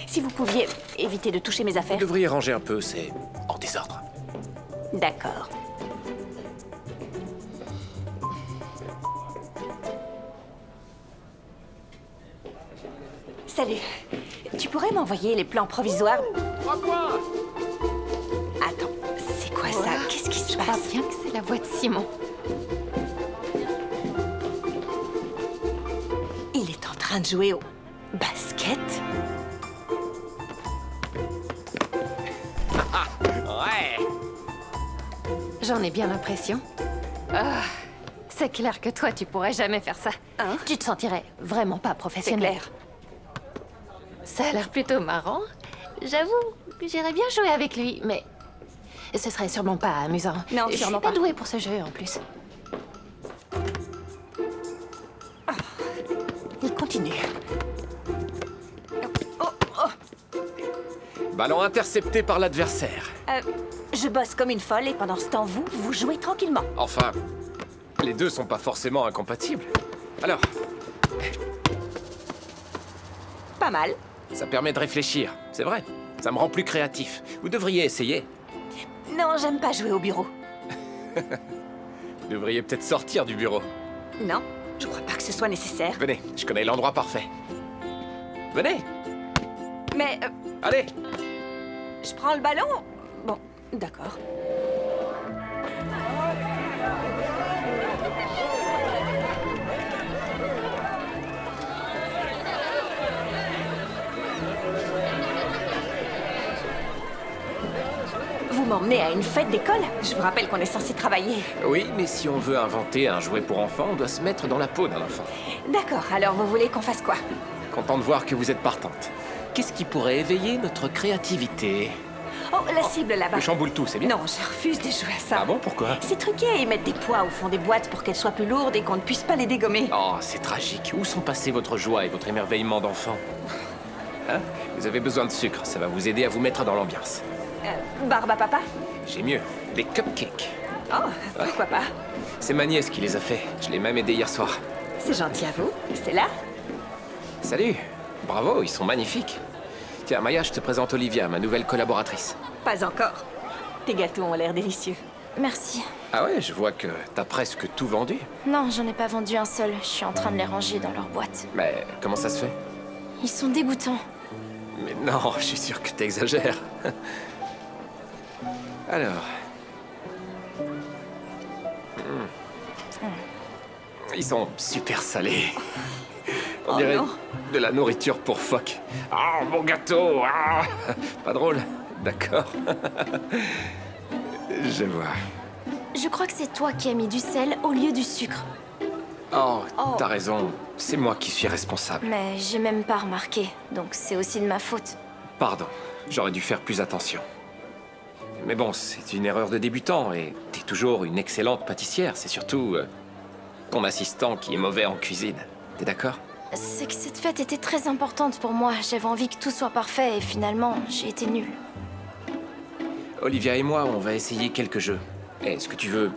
Si vous pouviez éviter de toucher mes Vous affaires. devriez ranger un peu, c'est en désordre. D'accord. Salut. Tu pourrais m'envoyer les plans provisoires? Attends, c'est quoi ça? Qu'est-ce qui se Je crois passe? bien que c'est la voix de Simon. Il est en train de jouer au basket? Ouais! J'en ai bien l'impression. Ah, c'est clair que toi, tu pourrais jamais faire ça. Hein? Tu te sentirais vraiment pas C'est professionnel. clair. Ça a l'air plutôt marrant. J'avoue, j'irais bien jouer avec lui, mais ce serait sûrement pas amusant. Non, je suis sûrement pas pas. douée pour ce jeu en plus. Il continue. Ballon intercepté par l'adversaire. Je bosse comme une folle et pendant ce temps, vous jouez tranquillement. Enfin, les deux sont pas forcément incompatibles. Alors, Pas mal. ça permet de réfléchir, c'est vrai. Ça me rend plus créatif. Vous devriez essayer. Non, j'aime pas jouer au bureau. Vous devriez peut-être sortir du bureau. Non, je crois pas que ce soit nécessaire. Venez, je connais l'endroit parfait. Venez, Mais allez! je prends le ballon. Bon, d'accord. Vous m'emmenez à une fête d'école? Je vous rappelle qu'on est censé travailler. Oui, mais si on veut inventer un jouet pour enfants, on doit se mettre dans la peau d'un enfant. D'accord, alors vous voulez qu'on fasse quoi? Content de voir que vous êtes partante. Qu'est-ce qui pourrait éveiller notre créativité? Oh, la cible là-bas. Je chamboule tout, c'est bien. Non, je refuse de jouer à ça. Ah bon, pourquoi? C'est truqué, ils mettent des poids au fond des boîtes pour qu'elles soient plus lourdes et qu'on ne puisse pas les dégommer. Oh, c'est tragique. Où sont passés votre joie et votre émerveillement d'enfant? Hein? Vous avez besoin de sucre, ça va vous aider à vous mettre dans l'ambiance. Barbe à papa? J'ai mieux, des cupcakes. Oh, pourquoi pas? C'est ma nièce qui les a fait. Je l'ai même aidé hier soir. C'est gentil à vous. C'est là? Salut. Bravo, ils sont magnifiques. Tiens, Maya, je te présente Olivia, ma nouvelle collaboratrice. Pas encore. Tes gâteaux ont l'air délicieux. Merci. Ah ouais, je vois que t'as presque tout vendu. Non, j'en ai pas vendu un seul. Je suis en train de les ranger dans leur boîte. Mais comment ça se fait? Ils sont dégoûtants. Mais non, je suis sûr que t'exagères. Alors... Ils sont super salés. On Oh dirait non. de la nourriture pour phoque. Ah, mon gâteau! Ah. Pas drôle? D'accord. Je vois. Je crois que c'est toi qui as mis du sel au lieu du sucre. Oh, Oh. t'as raison. C'est moi qui suis responsable. Mais j'ai même pas remarqué, donc c'est aussi de ma faute. Pardon, j'aurais dû faire plus attention. Mais bon, c'est une erreur de débutant et t'es toujours une excellente pâtissière. C'est surtout ton assistant qui est mauvais en cuisine. T'es d'accord? C'est que cette fête était très importante pour moi. J'avais envie que tout soit parfait et finalement, j'ai été nulle. Olivia et moi, on va essayer quelques jeux. Est-ce que tu veux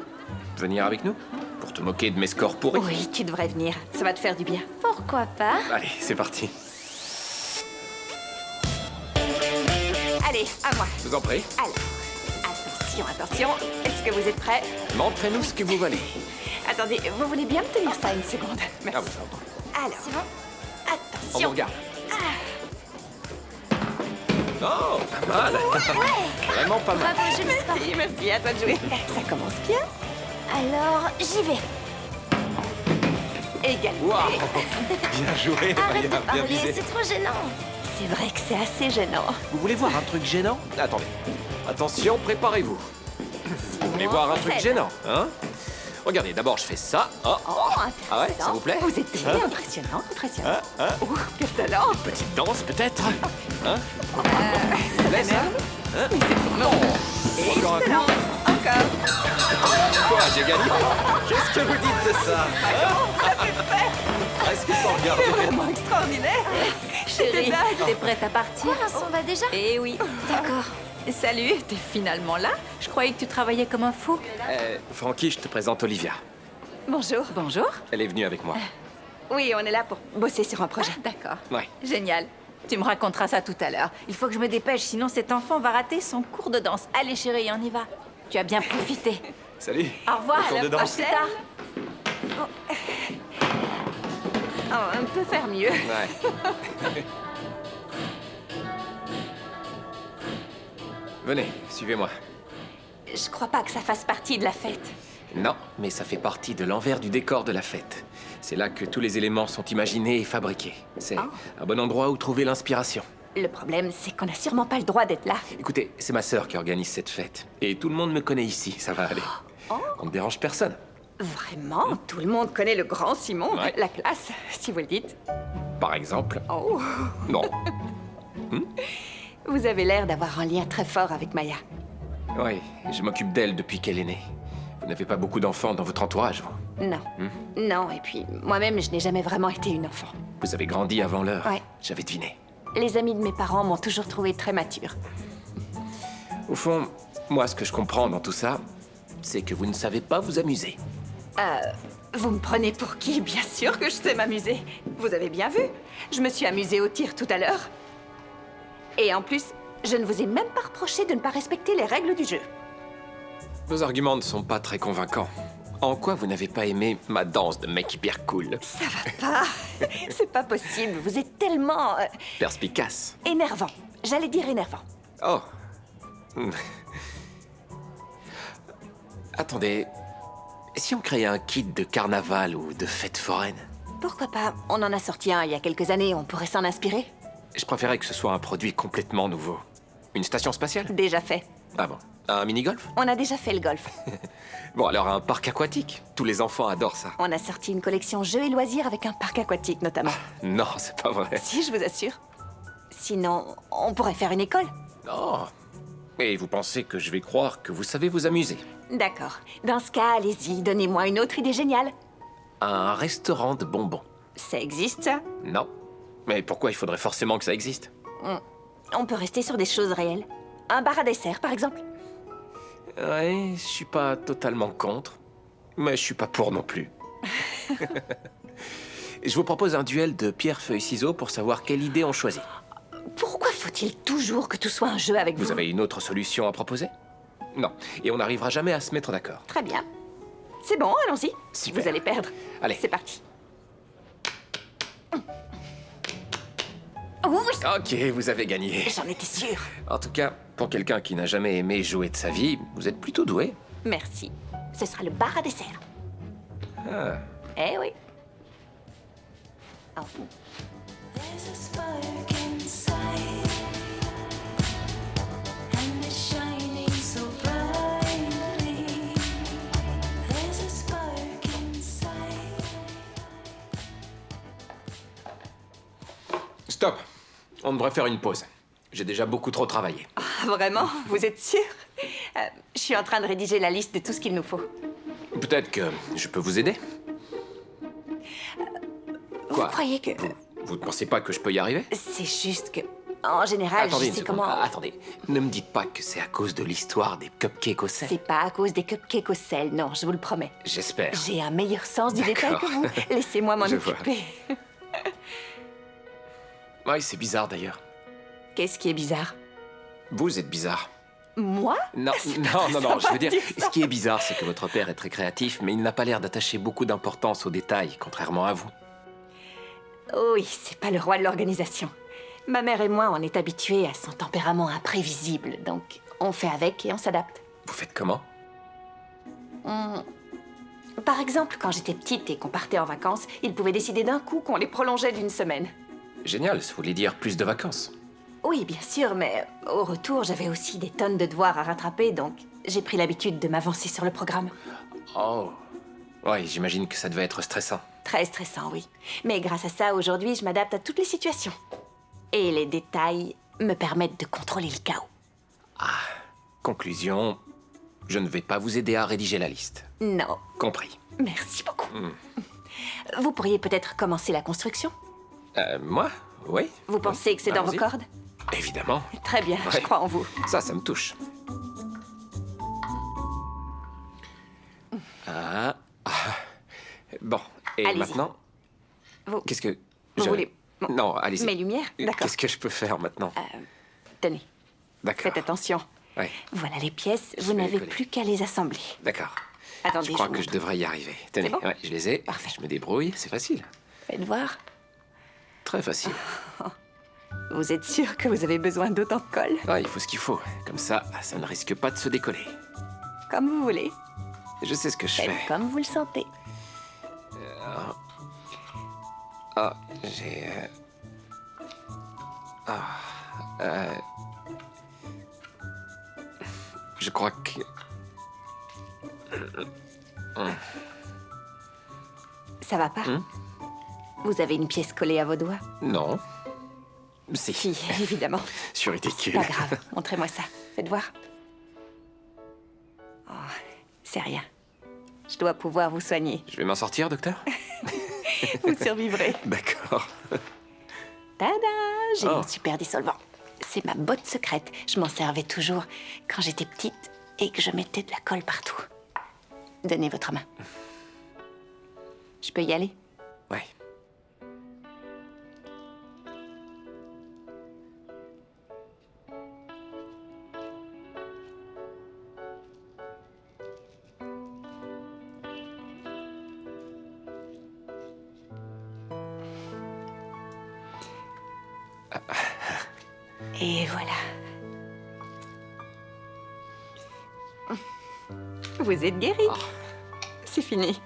venir avec nous? Pour te moquer de mes scores pourris? Oui, tu devrais venir. Ça va te faire du bien. Pourquoi pas? Allez, c'est parti. Allez, à moi. Je vous en prie. Alors, attention, attention. Est-ce que vous êtes prêts? Montrez-nous ce que vous valez. Attendez, vous voulez bien me tenir ça une seconde? Merci. Ah, bon, pardon. Alors, C'est bon? On vous attention. regarde. Oh, pas mal. Vraiment pas mal. Bravo, je me sens. Merci, merci, à toi de jouer. Ça commence bien. Alors, j'y vais. Égalité. Waouh. Bien joué, Arrête Maya, de bien parler, visé. c'est trop gênant. C'est vrai que c'est assez gênant. Vous voulez voir un truc gênant? Attendez. Attention, préparez-vous. Vous voulez voir un truc Fred. gênant, hein? Regardez, d'abord je fais ça. Oh, Oh, Ah ouais, intéressant. ça vous plaît? Vous êtes très impressionnant, impressionnant. Oh, quel talent. petite danse peut-être? Hein? Ça vous plaît ça? Hein? Non. Encore un coup? Encore. Quoi, j'ai gagné? Qu'est-ce que vous dites de ça? Hein? est-ce qu'ils sont regardés? Vraiment extraordinaire. Chérie, t'es prête à partir? On s'en va déjà? Eh oui. D'accord. Salut, t'es finalement là? Je croyais que tu travaillais comme un fou. Frankie, je te présente Olivia. Bonjour. Bonjour. Elle est venue avec moi. Oui, on est là pour bosser sur un projet. D'accord. Ouais. Génial. Tu me raconteras ça tout à l'heure. Il faut que je me dépêche, sinon cet enfant va rater son cours de danse. Allez chérie, on y va. Tu as bien profité. Salut. Au revoir, Au cours à de la danse. prochaine. Oh, on peut faire mieux. Ouais. Venez, suivez-moi. Je crois pas que ça fasse partie de la fête. Non, mais ça fait partie de l'envers du décor de la fête. C'est là que tous les éléments sont imaginés et fabriqués. C'est un bon endroit où trouver l'inspiration. Le problème, c'est qu'on n'a sûrement pas le droit d'être là. Écoutez, c'est ma sœur qui organise cette fête. Et tout le monde me connaît ici, ça va aller. On ne dérange personne. Vraiment? Tout le monde connaît le grand Simon, Ouais. la classe, si vous le dites. Par exemple. Oh, Non. vous avez l'air d'avoir un lien très fort avec Maya. Oui, je m'occupe d'elle depuis qu'elle est née. Vous n'avez pas beaucoup d'enfants dans votre entourage, vous. Non. Non, et puis moi-même, je n'ai jamais vraiment été une enfant. Vous avez grandi avant l'heure. Ouais. J'avais deviné. Les amis de mes parents m'ont toujours trouvée très mature. Au fond, moi, ce que je comprends dans tout ça, c'est que vous ne savez pas vous amuser. Vous me prenez pour qui? Bien sûr que je sais m'amuser. Vous avez bien vu. Je me suis amusée au tir tout à l'heure. Et en plus, je ne vous ai même pas reproché de ne pas respecter les règles du jeu. Vos arguments ne sont pas très convaincants. En quoi vous n'avez pas aimé ma danse de mec hyper cool? Ça va pas. C'est pas possible. Vous êtes tellement Perspicace. énervant. J'allais dire énervant. Oh. Attendez. Si on créait un kit de carnaval ou de fête foraine? Pourquoi pas? On en a sorti un il y a quelques années. On pourrait s'en inspirer. Je préférais que ce soit un produit complètement nouveau. Une station spatiale? Déjà fait. Ah bon? Un mini-golf? On a déjà fait le golf. Bon, alors un parc aquatique. Tous les enfants adorent ça. On a sorti une collection jeux et loisirs avec un parc aquatique notamment. Non, c'est pas vrai. Si, je vous assure. Sinon, on pourrait faire une école. Non. Et vous pensez que je vais croire que vous savez vous amuser? D'accord. Dans ce cas, allez-y, donnez-moi une autre idée géniale. Un restaurant de bonbons? Ça existe, ça? Non. Mais pourquoi il faudrait forcément que ça existe? On peut rester sur des choses réelles. Un bar à dessert, par exemple. Ouais, je suis pas totalement contre. Mais je suis pas pour non plus. Je vous propose un duel de pierre-feuille-ciseaux pour savoir quelle idée on choisit. Pourquoi faut-il toujours que tout soit un jeu avec vous? Vous avez une autre solution à proposer? Non. Et on n'arrivera jamais à se mettre d'accord. Très bien. C'est bon, allons-y. Super. Vous allez perdre. Allez. C'est parti. Oui, Ok, vous avez gagné. J'en étais sûre. En tout cas, pour quelqu'un qui n'a jamais aimé jouer de sa vie, vous êtes plutôt doué. Merci. Ce sera le bar à dessert. Ah. Eh oui. Oh. There's a spark inside, and it's shining so brightly. There's a spark inside. Stop. On devrait faire une pause. J'ai déjà beaucoup trop travaillé. Ah, vraiment? Vous êtes sûr? Je suis en train de rédiger la liste de tout ce qu'il nous faut. Peut-être que je peux vous aider? Vous Quoi? croyez que... Vous ne pensez pas que je peux y arriver? C'est juste que... En général, Attendez je une sais seconde. comment... Attendez. Ne me dites pas que c'est à cause de l'histoire des cupcakes au sel. C'est pas à cause des cupcakes au sel, non, je vous le promets. J'espère. J'ai un meilleur sens du détail D'accord. que vous. Laissez-moi m'en Je vois. occuper. Ouais, c'est bizarre d'ailleurs. Qu'est-ce qui est bizarre? Vous êtes bizarre. Moi? Non, C'est non, pas non, très non, je veux dire, sympathique, ça. ce qui est bizarre, c'est que votre père est très créatif, mais il n'a pas l'air d'attacher beaucoup d'importance aux détails, contrairement à vous. Oui, c'est pas le roi de l'organisation. Ma mère et moi, on est habitués à son tempérament imprévisible, donc on fait avec et on s'adapte. Vous faites comment? Par exemple, quand j'étais petite et qu'on partait en vacances, il pouvait décider d'un coup qu'on les prolongeait d'une semaine. Génial, ça voulait dire plus de vacances. Oui, bien sûr, mais au retour, j'avais aussi des tonnes de devoirs à rattraper, donc j'ai pris l'habitude de m'avancer sur le programme. Oh. Ouais, j'imagine que ça devait être stressant. Très stressant, oui. Mais grâce à ça, aujourd'hui, je m'adapte à toutes les situations. Et les détails me permettent de contrôler le chaos. Conclusion, je ne vais pas vous aider à rédiger la liste. Non, Compris. merci beaucoup. Vous pourriez peut-être commencer la construction? Moi? Oui. Vous pensez que c'est dans vos Allons-y. cordes? Évidemment. Très bien, je Ouais. crois en vous. Ça me touche. Ah. Bon, et Allez-y. maintenant? Vous- Qu'est-ce que... Vous voulez Non, allez-y. mes lumières? D'accord. Qu'est-ce que je peux faire maintenant? Tenez, D'accord. faites attention. Ouais, Voilà les pièces, Je vous vais les n'avez coller. plus qu'à les assembler. d'accord. Attendez, Je crois vous que je montre. devrais y arriver. Tenez, bon ouais, je les ai. Parfait. Je me débrouille, c'est facile. Faites voir. Très facile. Vous êtes sûr que vous avez besoin d'autant de colle? Ouais, il faut ce qu'il faut. Comme ça ne risque pas de se décoller. Comme vous voulez. Je sais ce que je Faites fais. comme vous le sentez. Ah, j'ai... Je crois que... Ça va pas? Vous avez une pièce collée à vos doigts? Non. Si, Si, évidemment. suis ridicule. Pas grave, montrez-moi ça. Faites voir. Oh, c'est rien. Je dois pouvoir vous soigner. Je vais m'en sortir, docteur? Vous survivrez. D'accord. Tada! J'ai Oh. mon super dissolvant. C'est ma botte secrète. Je m'en servais toujours quand j'étais petite et que je mettais de la colle partout. Donnez votre main. Je peux y aller? Ouais. Et voilà. Vous êtes guéri. C'est fini.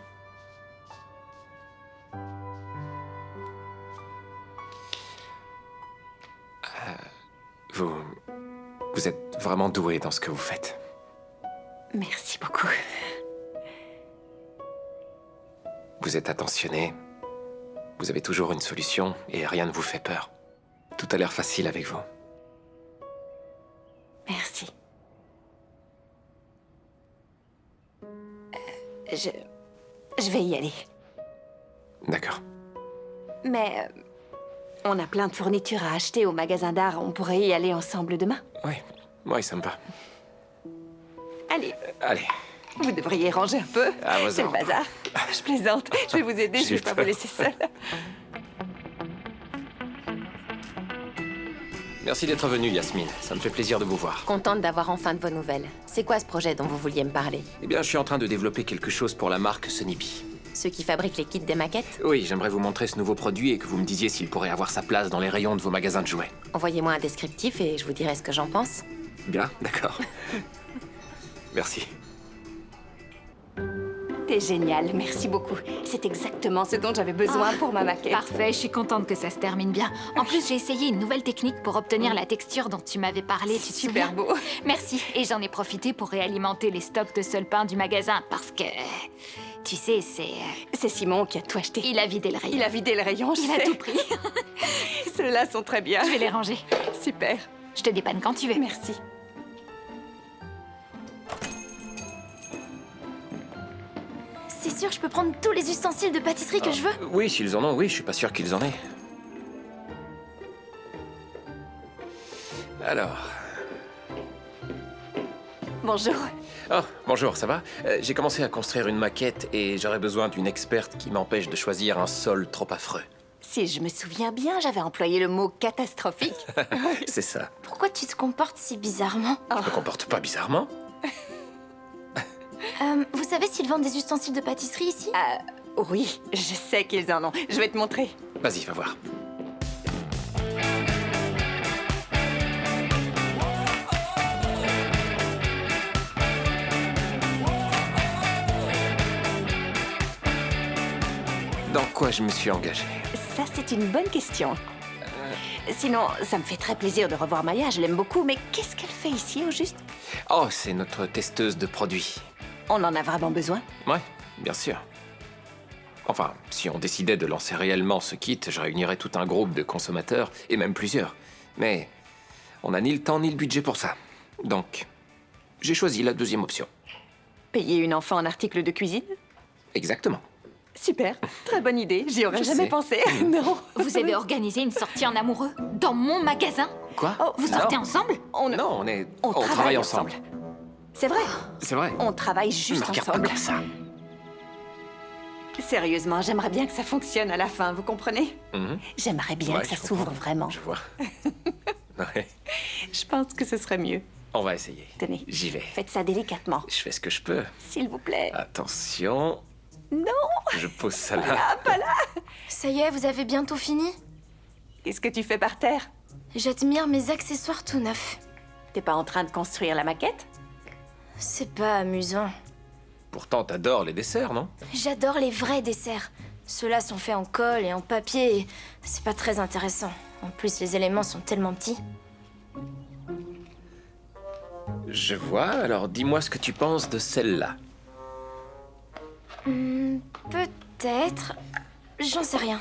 Vous êtes vraiment doué dans ce que vous faites. Merci beaucoup. Vous êtes attentionné. Vous avez toujours une solution et rien ne vous fait peur. Tout a l'air facile avec vous. Merci. Je vais y aller. D'accord. Mais on a plein de fournitures à acheter au magasin d'art. On pourrait y aller ensemble demain. Oui, ça me va. Allez, Allez. vous devriez ranger un peu. À vos C'est le ordres. bazar. Je plaisante. Je vais vous aider. Je J'ai vais pas peur. vous laisser seule. Merci d'être venu, Yasmine. Ça me fait plaisir de vous voir. Contente d'avoir enfin de vos nouvelles. C'est quoi ce projet dont vous vouliez me parler? Eh bien, je suis en train de développer quelque chose pour la marque Sonibi. Ceux qui fabriquent les kits des maquettes? Oui, j'aimerais vous montrer ce nouveau produit et que vous me disiez s'il pourrait avoir sa place dans les rayons de vos magasins de jouets. Envoyez-moi un descriptif et je vous dirai ce que j'en pense. Bien, d'accord. Merci. T'es génial. Merci beaucoup. C'est exactement ce dont j'avais besoin pour ma maquette. Parfait, je suis contente que ça se termine bien. En plus, j'ai essayé une nouvelle technique pour obtenir la texture dont tu m'avais parlé. Tu te Super souviens? beau. Merci. Et j'en ai profité pour réalimenter les stocks de seul pain du magasin parce que, tu sais, C'est Simon qui a tout acheté. il a vidé le rayon. Il a vidé le rayon, je Il a sais. tout pris. Ceux-là sont très bien. Je vais les ranger. Super. Je te dépanne quand tu veux. Merci. C'est sûr, je peux prendre tous les ustensiles de pâtisserie que je veux? Oui, s'ils en ont, oui, je suis pas sûr qu'ils en aient. Alors... Bonjour. Oh, bonjour, ça va? J'ai commencé à construire une maquette et j'aurais besoin d'une experte qui m'empêche de choisir un sol trop affreux. Si je me souviens bien, j'avais employé le mot catastrophique. C'est ça. Pourquoi tu te comportes si bizarrement? Je me comporte pas bizarrement. Vous savez s'ils vendent des ustensiles de pâtisserie ici? Oui, je sais qu'ils en ont. Je vais te montrer. Vas-y, va voir. Dans quoi je me suis engagé? Ça, c'est une bonne question. Sinon, ça me fait très plaisir de revoir Maya. Je l'aime beaucoup, mais qu'est-ce qu'elle fait ici, au juste? Oh, c'est notre testeuse de produits. On en a vraiment besoin? Ouais, bien sûr. Enfin, si on décidait de lancer réellement ce kit, je réunirais tout un groupe de consommateurs, et même plusieurs. Mais on n'a ni le temps ni le budget pour ça. Donc, j'ai choisi la deuxième option. Payer une enfant en article de cuisine? Exactement. Super, très bonne idée. J'y aurais Je jamais sais. pensé. Non. Vous avez organisé une sortie en amoureux dans mon magasin? Quoi? Vous sortez Non. ensemble? Non, on On travaille ensemble. C'est vrai. C'est vrai. On travaille Me juste regarde pas ensemble. comme ça. Sérieusement, j'aimerais bien que ça fonctionne à la fin, vous comprenez? Mhm. J'aimerais bien Ouais, que ça je s'ouvre comprends. vraiment. Je vois. Ouais. Je pense que ce serait mieux. On va essayer. Tenez. J'y vais. Faites ça délicatement, Je fais ce que je peux. s'il vous plaît. Attention. Non. Je pose ça là. Ça y est, vous avez bientôt fini? Qu'est-ce que tu fais par terre? J'admire mes accessoires tout neufs. T'es pas en train de construire la maquette? C'est pas amusant. Pourtant, t'adores les desserts, non? J'adore les vrais desserts. Ceux-là sont faits en colle et en papier. Et c'est pas très intéressant. En plus, les éléments sont tellement petits. Je vois. Alors, dis-moi ce que tu penses de celle-là. Peut-être. J'en sais rien.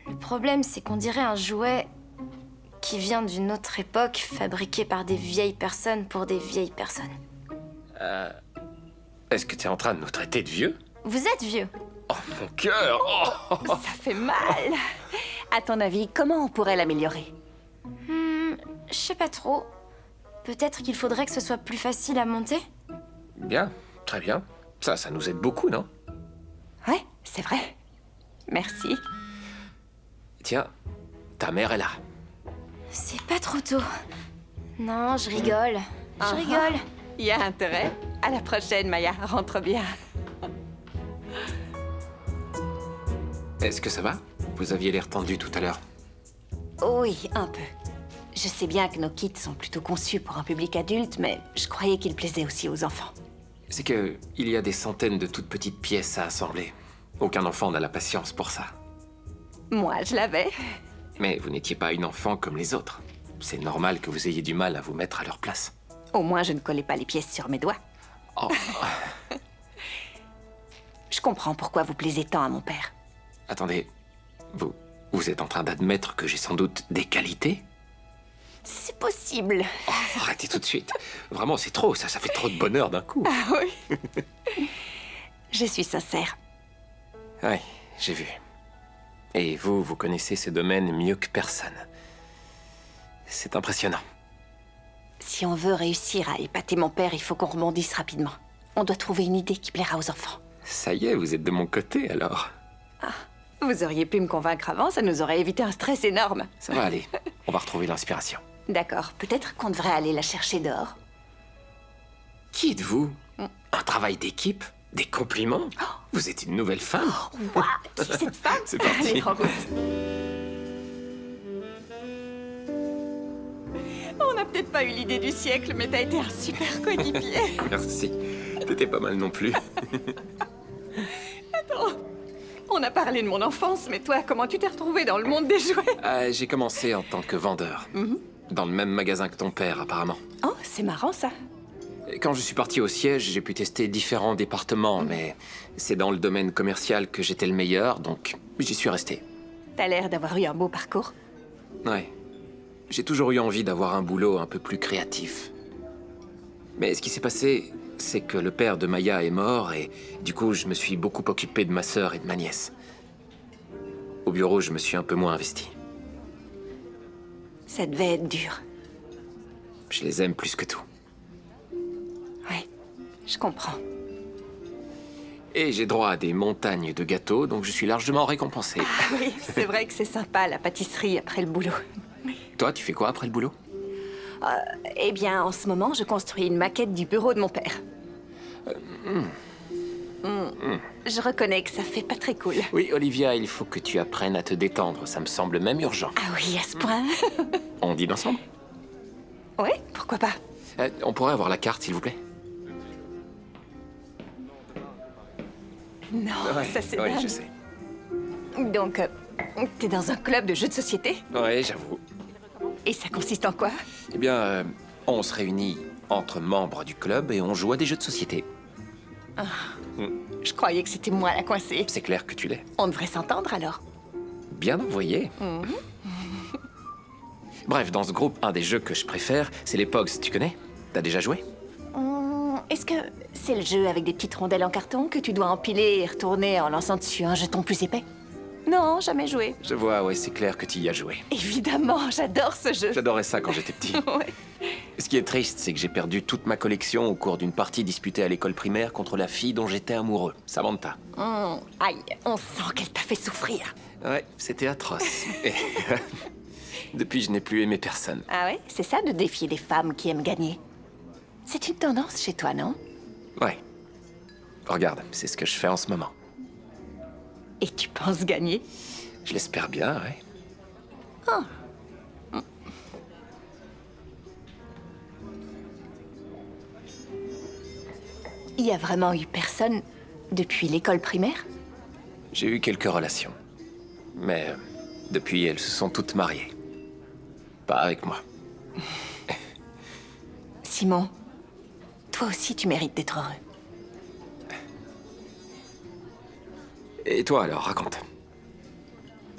Le problème, c'est qu'on dirait un jouet qui vient d'une autre époque, fabriqué par des vieilles personnes pour des vieilles personnes. Est-ce que t'es en train de nous traiter de vieux? Vous êtes vieux. Oh, mon cœur! Oh. Ça fait mal. À ton avis, comment on pourrait l'améliorer? Je sais pas trop. Peut-être qu'il faudrait que ce soit plus facile à monter. Bien, très bien. Ça nous aide beaucoup, non? Ouais, c'est vrai. Merci. Tiens, ta mère est là. C'est pas trop tôt. Non, je rigole. Je rigole. Il y a intérêt. À la prochaine, Maya. Rentre bien. Est-ce que ça va? Vous aviez l'air tendu tout à l'heure. Oui, un peu. Je sais bien que nos kits sont plutôt conçus pour un public adulte, mais je croyais qu'ils plaisaient aussi aux enfants. C'est que il y a des centaines de toutes petites pièces à assembler. Aucun enfant n'a la patience pour ça. Moi, je l'avais. Mais vous n'étiez pas une enfant comme les autres. C'est normal que vous ayez du mal à vous mettre à leur place. Au moins, je ne collais pas les pièces sur mes doigts. Oh, Je comprends pourquoi vous plaisez tant à mon père. attendez. Vous êtes en train d'admettre que j'ai sans doute des qualités? C'est possible. Oh, arrêtez tout de suite. Vraiment, c'est trop, ça fait trop de bonheur d'un coup. Ah oui. Je suis sincère. Oui, j'ai vu. Et vous connaissez ce domaine mieux que personne. C'est impressionnant. Si on veut réussir à épater mon père, il faut qu'on rebondisse rapidement. On doit trouver une idée qui plaira aux enfants. Ça y est, vous êtes de mon côté alors. Vous auriez pu me convaincre avant, ça nous aurait évité un stress énorme. Ça va aller. On va retrouver l'inspiration. D'accord, peut-être qu'on devrait aller la chercher dehors. Qui êtes-vous? Un travail d'équipe? Des compliments? Vous êtes une nouvelle femme? Ouah, qui est cette femme? C'est parti. Allez, en route. On n'a peut-être pas eu l'idée du siècle, mais t'as été un super coéquipier. Merci. T'étais pas mal non plus. On a parlé de mon enfance, mais toi, comment tu t'es retrouvé dans le monde des jouets? J'ai commencé en tant que vendeur. Dans le même magasin que ton père, apparemment. Oh, c'est marrant ça. Et quand je suis parti au siège, j'ai pu tester différents départements, mais c'est dans le domaine commercial que j'étais le meilleur, donc j'y suis resté. T'as l'air d'avoir eu un beau parcours. Ouais. J'ai toujours eu envie d'avoir un boulot un peu plus créatif. Mais ce qui s'est passé, c'est que le père de Maya est mort et du coup, je me suis beaucoup occupé de ma sœur et de ma nièce. Au bureau, je me suis un peu moins investi. Ça devait être dur. Je les aime plus que tout. Ouais, je comprends. Et j'ai droit à des montagnes de gâteaux, donc je suis largement récompensé. Oui, c'est vrai que c'est sympa, la pâtisserie après le boulot. Toi, tu fais quoi après le boulot? Eh bien, en ce moment, je construis une maquette du bureau de mon père. Je reconnais que ça fait pas très cool. Oui, Olivia, il faut que tu apprennes à te détendre. Ça me semble même urgent. Ah oui, à ce point? On dîne ensemble? Oui, pourquoi pas? On pourrait avoir la carte, s'il vous plaît? Non, ça c'est Oui, dingue. je sais. Donc, t'es dans un club de jeux de société? Ouais, j'avoue. Et ça consiste en quoi? Eh bien, on se réunit entre membres du club et on joue à des jeux de société. Je croyais que c'était moi la coincée. C'est clair que tu l'es. On devrait s'entendre alors. Bien envoyé. Bref, dans ce groupe, un des jeux que je préfère, c'est les Pogs. Tu connais? T'as déjà joué? Est-ce que c'est le jeu avec des petites rondelles en carton que tu dois empiler et retourner en lançant dessus un jeton plus épais? Non, jamais joué. Je vois, ouais, c'est clair que tu y as joué. Évidemment, j'adore ce jeu. J'adorais ça quand j'étais petit. Ouais. Ce qui est triste, c'est que j'ai perdu toute ma collection au cours d'une partie disputée à l'école primaire contre la fille dont j'étais amoureux, Samantha. Aïe, on sent qu'elle t'a fait souffrir. Ouais, c'était atroce. Et depuis, je n'ai plus aimé personne. Ah ouais? C'est ça de défier les femmes qui aiment gagner. C'est une tendance chez toi, non? Ouais. Regarde, c'est ce que je fais en ce moment. Et tu penses gagner? Je l'espère bien, ouais. Il y a vraiment eu personne depuis l'école primaire? J'ai eu quelques relations. Mais depuis, elles se sont toutes mariées. Pas avec moi. Simon, toi aussi tu mérites d'être heureux. Et toi alors, raconte.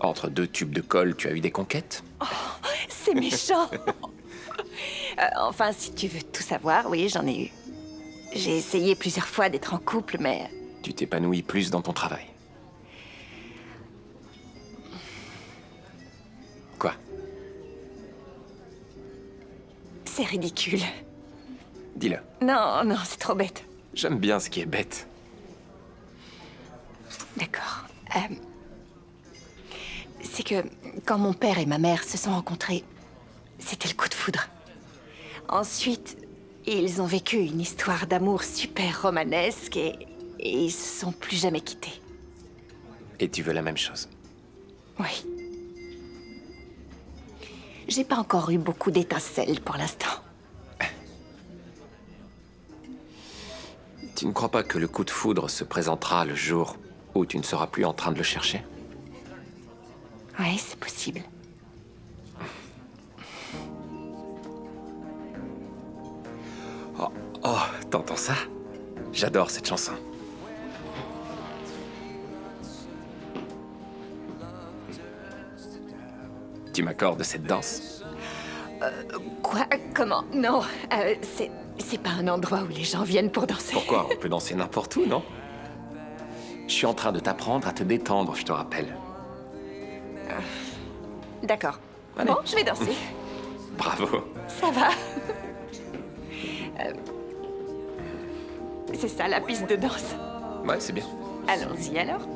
Entre deux tubes de colle, tu as eu des conquêtes? C'est méchant. Enfin, si tu veux tout savoir, oui, j'en ai eu. J'ai essayé plusieurs fois d'être en couple, mais Tu t'épanouis plus dans ton travail. Quoi? c'est ridicule. Dis-le. Non, non, c'est trop bête. J'aime bien ce qui est bête. D'accord. C'est que quand mon père et ma mère se sont rencontrés, c'était le coup de foudre. Ensuite, ils ont vécu une histoire d'amour super romanesque et ils se sont plus jamais quittés. Et tu veux la même chose? Oui. J'ai pas encore eu beaucoup d'étincelles pour l'instant. Tu ne crois pas que le coup de foudre se présentera le jour où tu ne seras plus en train de le chercher? Oui, c'est possible. Oh, t'entends ça? J'adore cette chanson. Tu m'accordes cette danse? Quoi? Comment? Non, c'est pas un endroit où les gens viennent pour danser. Pourquoi? On peut danser n'importe où, non? Je suis en train de t'apprendre à te détendre, je te rappelle. D'accord. Allez. Bon, je vais danser. Bravo. Ça va. C'est ça la piste de danse. Ouais, c'est bien. Allons-y alors.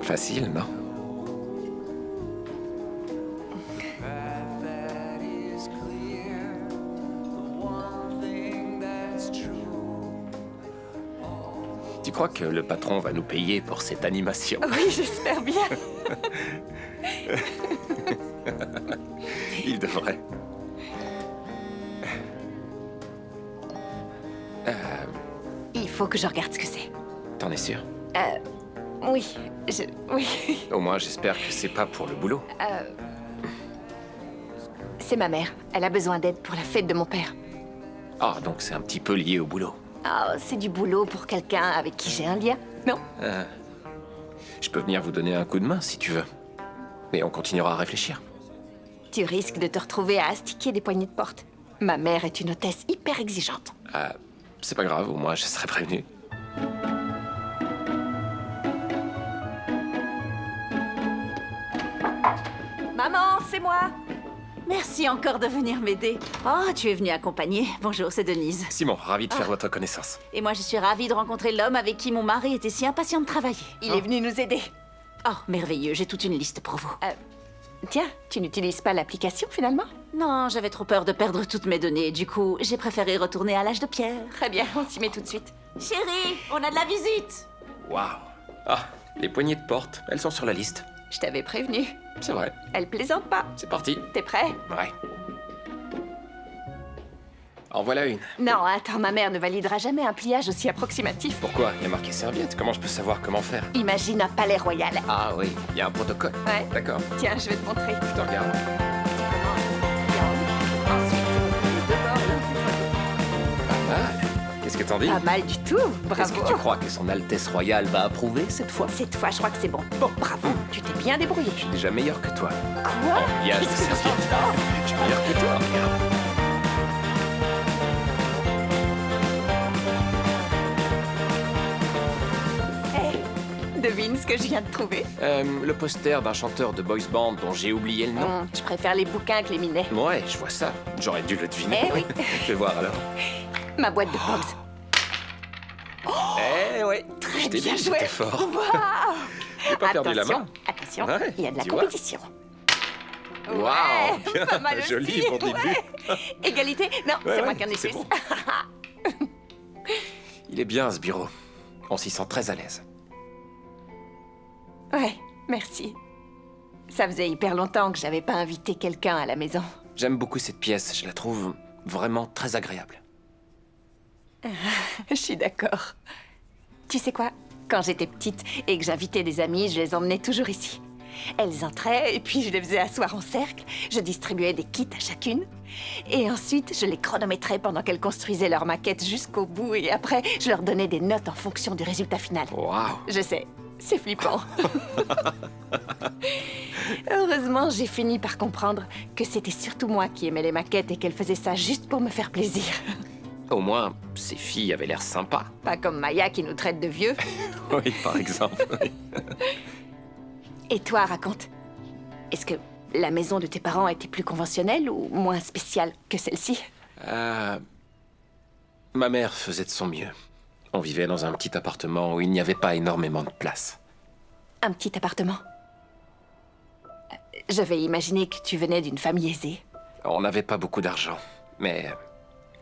Facile, non? Tu crois que le patron va nous payer pour cette animation? Oui, j'espère bien. Il devrait. Il faut que je regarde ce que c'est. T'en es sûr? Oui, oui. Au moins, j'espère que c'est pas pour le boulot. C'est ma mère. Elle a besoin d'aide pour la fête de mon père. Ah, donc c'est un petit peu lié au boulot. Ah, c'est du boulot pour quelqu'un avec qui j'ai un lien, non? Je peux venir vous donner un coup de main si tu veux. Mais on continuera à réfléchir. Tu risques de te retrouver à astiquer des poignées de porte. Ma mère est une hôtesse hyper exigeante. C'est pas grave, au moins je serai prévenu. Maman, c'est moi. Merci encore de venir m'aider. Oh, tu es venue accompagner. Bonjour, c'est Denise. Simon, ravi de faire votre connaissance. Et moi, je suis ravie de rencontrer l'homme avec qui mon mari était si impatient de travailler. Il est venu nous aider. Oh, merveilleux, j'ai toute une liste pour vous. Tiens, tu n'utilises pas l'application finalement? Non, j'avais trop peur de perdre toutes mes données. Du coup, j'ai préféré retourner à l'âge de pierre. Très bien, on s'y met tout de suite. Chérie, on a de la visite. Waouh. Ah, les poignées de porte, elles sont sur la liste. Je t'avais prévenu. C'est vrai. Elle plaisante pas. C'est parti. T'es prêt? Ouais. En voilà une. Non, attends, ma mère ne validera jamais un pliage aussi approximatif. Pourquoi? Il y a marqué serviette. Comment je peux savoir comment faire? Imagine un palais royal. Ah oui, il y a un protocole. Ouais. D'accord. Tiens, je vais te montrer. Je te regarde. Tu commences bien en haut. Ensuite, les deux bords l'un contre l'autre. Pas mal. Qu'est-ce que t'en dis? Pas mal du tout. Est-ce Bravo. que tu crois que son Altesse Royale va approuver cette fois? Cette fois, je crois que c'est bon. Bon, bravo. Tu t'es bien débrouillé. Je suis déjà meilleur que toi. Quoi? Bien, je sais ce qui est. Je suis meilleur que toi, regarde. Hey, devine ce que je viens de trouver. Le poster d'un chanteur de boys band dont j'ai oublié le nom. Je préfère les bouquins que les minets. Ouais, je vois ça. J'aurais dû le deviner. Eh oui. Je vais voir alors. Ma boîte de Pogs. Eh ouais, je t'ai bien dit, joué. j'étais fort. Waouh. J'ai pas perdu la main. Attention, Ouais, il y a de la tu vois. compétition. Waouh, Ouais, pas mal joli aussi, pour début. ouais. Égalité? Non, Ouais, c'est moi ouais, qui en ai c'est plus. bon. Il est bien ce bureau. On s'y sent très à l'aise. Ouais, merci. Ça faisait hyper longtemps que j'avais pas invité quelqu'un à la maison. J'aime beaucoup cette pièce, je la trouve vraiment très agréable. Je suis d'accord. Tu sais quoi? Quand j'étais petite et que j'invitais des amis, je les emmenais toujours ici. Elles entraient et puis je les faisais asseoir en cercle. Je distribuais des kits à chacune. Et ensuite, je les chronométrais pendant qu'elles construisaient leur maquette jusqu'au bout. Et après, je leur donnais des notes en fonction du résultat final. Waouh. Je sais, c'est flippant. Heureusement, j'ai fini par comprendre que c'était surtout moi qui aimais les maquettes et qu'elles faisaient ça juste pour me faire plaisir. Au moins, ces filles avaient l'air sympas. Pas comme Maya qui nous traite de vieux. Oui, par exemple. oui. Et toi, raconte. Est-ce que la maison de tes parents était plus conventionnelle ou moins spéciale que celle-ci? Ma mère faisait de son mieux. On vivait dans un petit appartement où il n'y avait pas énormément de place. Un petit appartement. Je vais imaginer que tu venais d'une famille aisée. On n'avait pas beaucoup d'argent, mais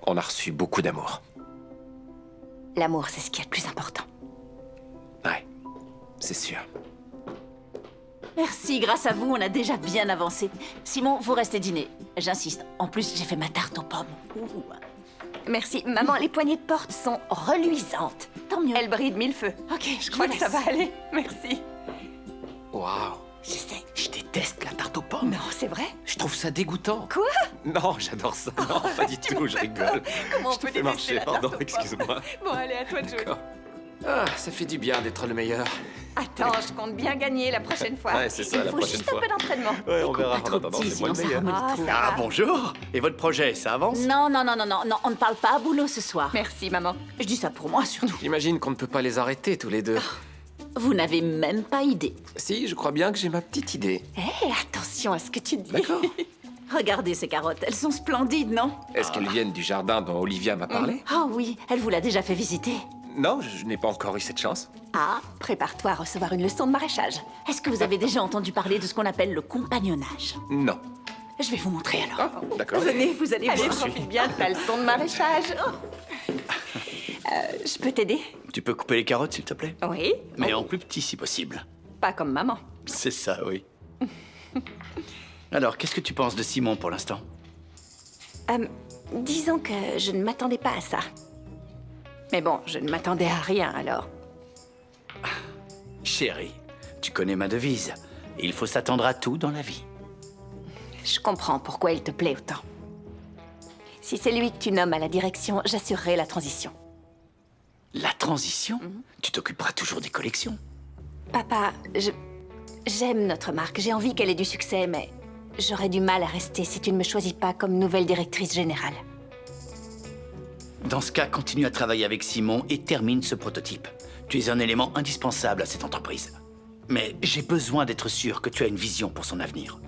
on a reçu beaucoup d'amour. L'amour, c'est ce qui est le plus important. Ouais, c'est sûr. Merci, grâce à vous, on a déjà bien avancé. Simon, vous restez dîner. J'insiste. En plus, j'ai fait ma tarte aux pommes. Ouh. Merci. Maman, les poignées de porte sont reluisantes. Tant mieux. Elles brillent de mille feux. Ok, Je crois que ça va aller. Merci. Waouh. Je sais. Je déteste la tarte aux pommes. Non, c'est vrai? Je trouve ça dégoûtant. Quoi? Non, j'adore ça. Non, pas du tout, je rigole. Comment on Je te peut fais détester marcher, la tarte pardon, aux pommes? excuse-moi. Bon, allez, à toi de jouer. D'accord. Ah, ça fait du bien d'être le meilleur. Attends, je compte bien gagner la prochaine fois. Ouais, c'est ça, Il la faut prochaine juste fois. un peu d'entraînement. Ouais, on Écoute, verra. pas trop En attendant, petit, c'est moi le sinon ça meilleur. ramollit Ah, tout. ça Ah, va. bonjour. Et votre projet, ça avance? Non, on ne parle pas à boulot ce soir. Merci, maman. Je dis ça pour moi surtout. J'imagine qu'on ne peut pas les arrêter tous les deux. Vous n'avez même pas idée. Si, je crois bien que j'ai ma petite idée. Hé, attention à ce que tu dis. D'accord. Regardez ces carottes, elles sont splendides, non? Est-ce qu'elles viennent du jardin dont Olivia m'a parlé? Ah oui, elle vous l'a déjà fait visiter. Non, je n'ai pas encore eu cette chance. Ah, prépare-toi à recevoir une leçon de maraîchage. Est-ce que vous avez déjà entendu parler de ce qu'on appelle le compagnonnage? Non. Je vais vous montrer alors. Ah, d'accord. Venez, vous allez voir. Profite bien de ta leçon de maraîchage. Je peux t'aider? Tu peux couper les carottes, s'il te plaît? Oui. Mais en plus petit, si possible. Pas comme maman. C'est ça, oui. Alors, qu'est-ce que tu penses de Simon pour l'instant? Disons que je ne m'attendais pas à ça. Mais bon, je ne m'attendais à rien alors. Chérie, tu connais ma devise. Il faut s'attendre à tout dans la vie. Je comprends pourquoi il te plaît autant. Si c'est lui que tu nommes à la direction, j'assurerai la transition. La transition? Tu t'occuperas toujours des collections. Papa, j'aime notre marque. J'ai envie qu'elle ait du succès, mais j'aurais du mal à rester si tu ne me choisis pas comme nouvelle directrice générale. Dans ce cas, continue à travailler avec Simon et termine ce prototype. Tu es un élément indispensable à cette entreprise. Mais j'ai besoin d'être sûr que tu as une vision pour son avenir.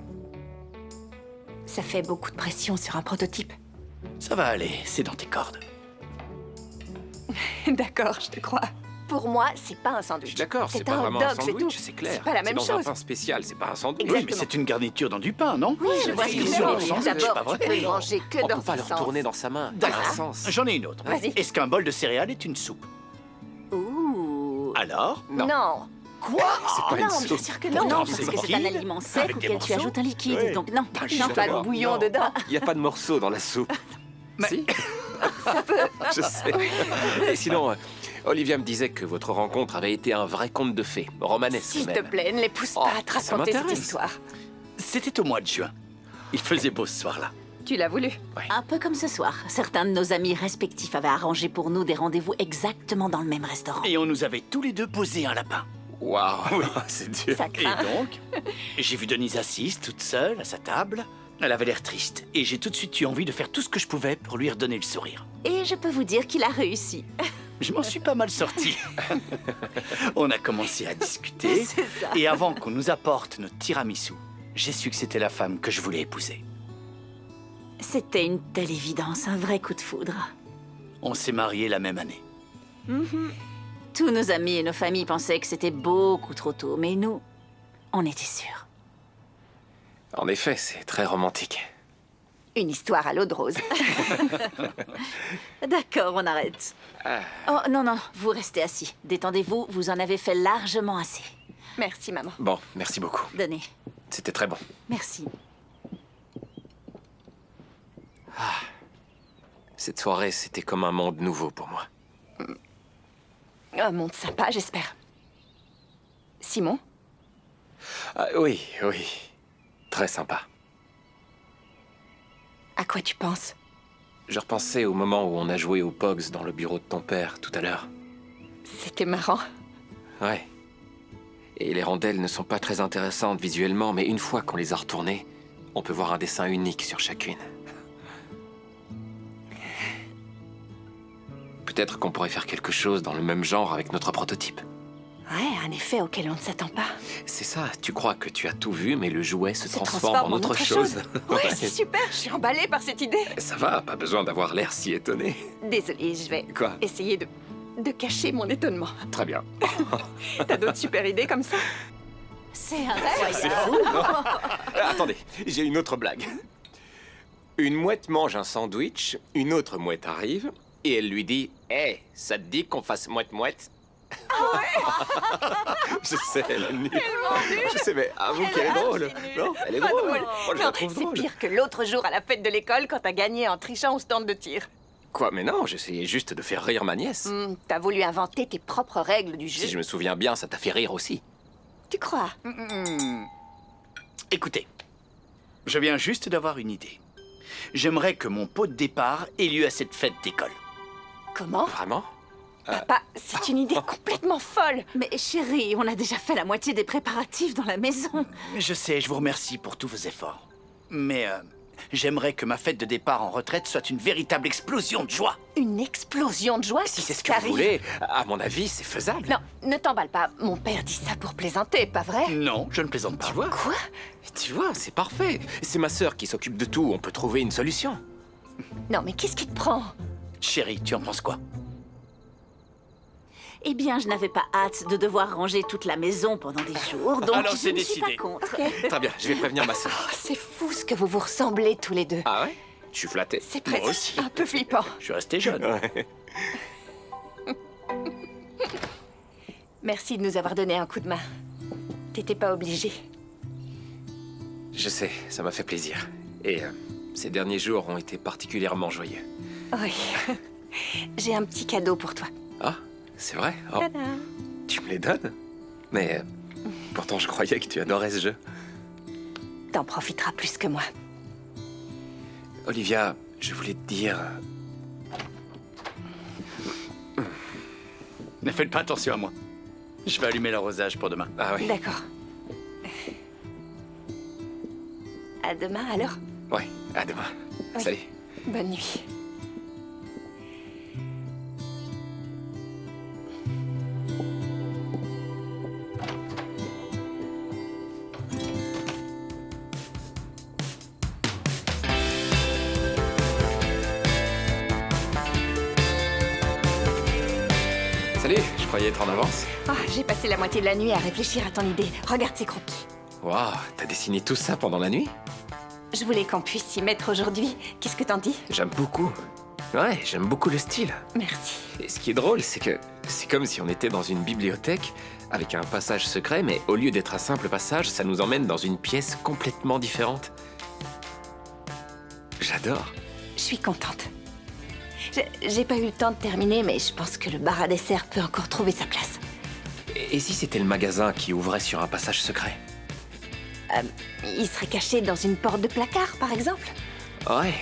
Ça fait beaucoup de pression sur un prototype. Ça va aller, c'est dans tes cordes. D'accord, je te crois. Pour moi, c'est pas un Je sandwich. suis d'accord, c'est pas un vraiment hot un dog, c'est tout. sandwich, c'est clair. C'est pas la même C'est dans un chose. pain spécial, c'est pas un sandwich. Oui, mais Exactement. c'est une garniture dans du pain, non? Oui, je vois ce que tu veux Sur un dire. sandwich, D'abord, pas vrai? tu peux y manger que On dans peut pas ce le sens. retourner dans sa main. D'accord. Un sens. J'en ai une autre. Vas-y. Est-ce qu'un bol de céréales est une soupe? Ouh. Alors? Non. Non. Quoi? C'est pas Non, une bien soupe. sûr que Non, non. parce que c'est un liquide, aliment sec avec des auquel tu morceaux. ajoutes un liquide. Oui. Donc non, je suis non. Pas de d'accord. bouillon Non. dedans. Il n'y a pas de morceaux dans la soupe. Mais- Si. Je sais. Et sinon, Olivia me disait que votre rencontre avait été un vrai conte de fées, romanesque S'il te même. plaît, ne les pousse Oh, pas à te ça raconter cette m'intéresse. histoire. C'était au mois de juin. Il faisait beau ce soir-là. Tu l'as voulu. Un peu comme ce soir. Certains de nos amis respectifs avaient arrangé pour nous des rendez-vous exactement dans le même restaurant. Et on nous avait tous les deux posé un lapin. Waouh, c'est dur. Ça Et craint. donc, j'ai vu Denise assise, toute seule, à sa table. Elle avait l'air triste. Et j'ai tout de suite eu envie de faire tout ce que je pouvais pour lui redonner le sourire. Et je peux vous dire qu'il a réussi. Je m'en suis pas mal sorti. On a commencé à discuter. C'est ça. Et avant qu'on nous apporte notre tiramisu, j'ai su que c'était la femme que je voulais épouser. C'était une telle évidence, un vrai coup de foudre. On s'est mariés la même année. Tous nos amis et nos familles pensaient que c'était beaucoup trop tôt, mais nous, on était sûrs. En effet, c'est très romantique. Une histoire à l'eau de rose. D'accord, on arrête. Oh, non, non, vous restez assis. Détendez-vous, vous en avez fait largement assez. Merci, maman. Bon, merci beaucoup. Donnez. C'était très bon. Merci. Cette soirée, c'était comme un monde nouveau pour moi. Un monde sympa, j'espère. Simon? Ah, oui, oui. Très sympa. À quoi tu penses? Je repensais au moment où on a joué aux Pogs dans le bureau de ton père tout à l'heure. C'était marrant. Ouais. Et les rondelles ne sont pas très intéressantes visuellement, mais une fois qu'on les a retournées, on peut voir un dessin unique sur chacune. Peut-être qu'on pourrait faire quelque chose dans le même genre avec notre prototype. Ouais, un effet auquel on ne s'attend pas. C'est ça, tu crois que tu as tout vu, mais le jouet se Se transforme en autre chose. Ouais, c'est super, je suis emballée par cette idée. Ça va, pas besoin d'avoir l'air si étonné. Désolée, je vais Quoi? essayer de cacher mon étonnement. Très bien. T'as d'autres super idées comme ça? C'est incroyable. Attendez, j'ai une autre blague. Une mouette mange un sandwich, une autre mouette arrive, et elle lui dit « Hé, ça te dit qu'on fasse mouette-mouette ?» Je sais, elle est nulle. Je sais, mais avoue qu'elle est drôle. Non, elle est Pas drôle. drôle. Moi, je la Non, trouve c'est drôle. pire que l'autre jour à la fête de l'école quand t'as gagné en trichant au stand de tir. Quoi, mais non, j'essayais juste de faire rire ma nièce. T'as voulu inventer tes propres règles du jeu. Si je me souviens bien, ça t'a fait rire aussi. Tu crois? Écoutez, je viens juste d'avoir une idée. J'aimerais que mon pot de départ ait lieu à cette fête d'école. Comment? Vraiment? Papa, c'est une idée complètement folle. Mais chérie, on a déjà fait la moitié des préparatifs dans la maison. Je sais, je vous remercie pour tous vos efforts. Mais j'aimerais que ma fête de départ en retraite soit une véritable explosion de joie. Une explosion de joie? Si c'est ce que vous voulez, à mon avis, c'est faisable. Non, ne t'emballe pas. Mon père dit ça pour plaisanter, pas vrai? Non, je ne plaisante pas. Tu vois? Quoi? Tu vois, c'est parfait. C'est ma sœur qui s'occupe de tout, on peut trouver une solution. Non, mais qu'est-ce qui te prend? Chérie, tu en penses quoi? Eh bien, je n'avais pas hâte de devoir ranger toute la maison pendant des jours, donc Alors, je c'est ne suis pas décidé. contre. Très bien, je vais prévenir ma sœur. Oh, c'est fou ce que vous vous ressemblez tous les deux. Ah ouais? Je suis flatté. C'est moi presque aussi. un peu flippant. Je suis resté jeune. Ouais. Merci de nous avoir donné un coup de main. T'étais pas obligé. Je sais, ça m'a fait plaisir. Et ces derniers jours ont été particulièrement joyeux. Oui. J'ai un petit cadeau pour toi. Ah, c'est vrai? Oh, tu me les donnes? Mais pourtant, je croyais que tu adorais ce jeu. T'en profiteras plus que moi. Olivia, je voulais te dire... Ne faites pas attention à moi. Je vais allumer l'arrosage pour demain. Ah oui? D'accord. À demain alors. Ouais, à demain. Oui. Salut. Bonne nuit. Salut, je croyais être en avance. Ah, j'ai passé la moitié de la nuit à réfléchir à ton idée. Regarde ces croquis. Waouh, t'as dessiné tout ça pendant la nuit? Je voulais qu'on puisse s'y mettre aujourd'hui. Qu'est-ce que t'en dis? J'aime beaucoup. Ouais, j'aime beaucoup le style. Merci. Et ce qui est drôle, c'est que c'est comme si on était dans une bibliothèque avec un passage secret, mais au lieu d'être un simple passage, ça nous emmène dans une pièce complètement différente. J'adore. Je suis contente. J'ai pas eu le temps de terminer, mais je pense que le bar à dessert peut encore trouver sa place. Et si c'était le magasin qui ouvrait sur un passage secret? Il serait caché dans une porte de placard, par exemple? Ouais.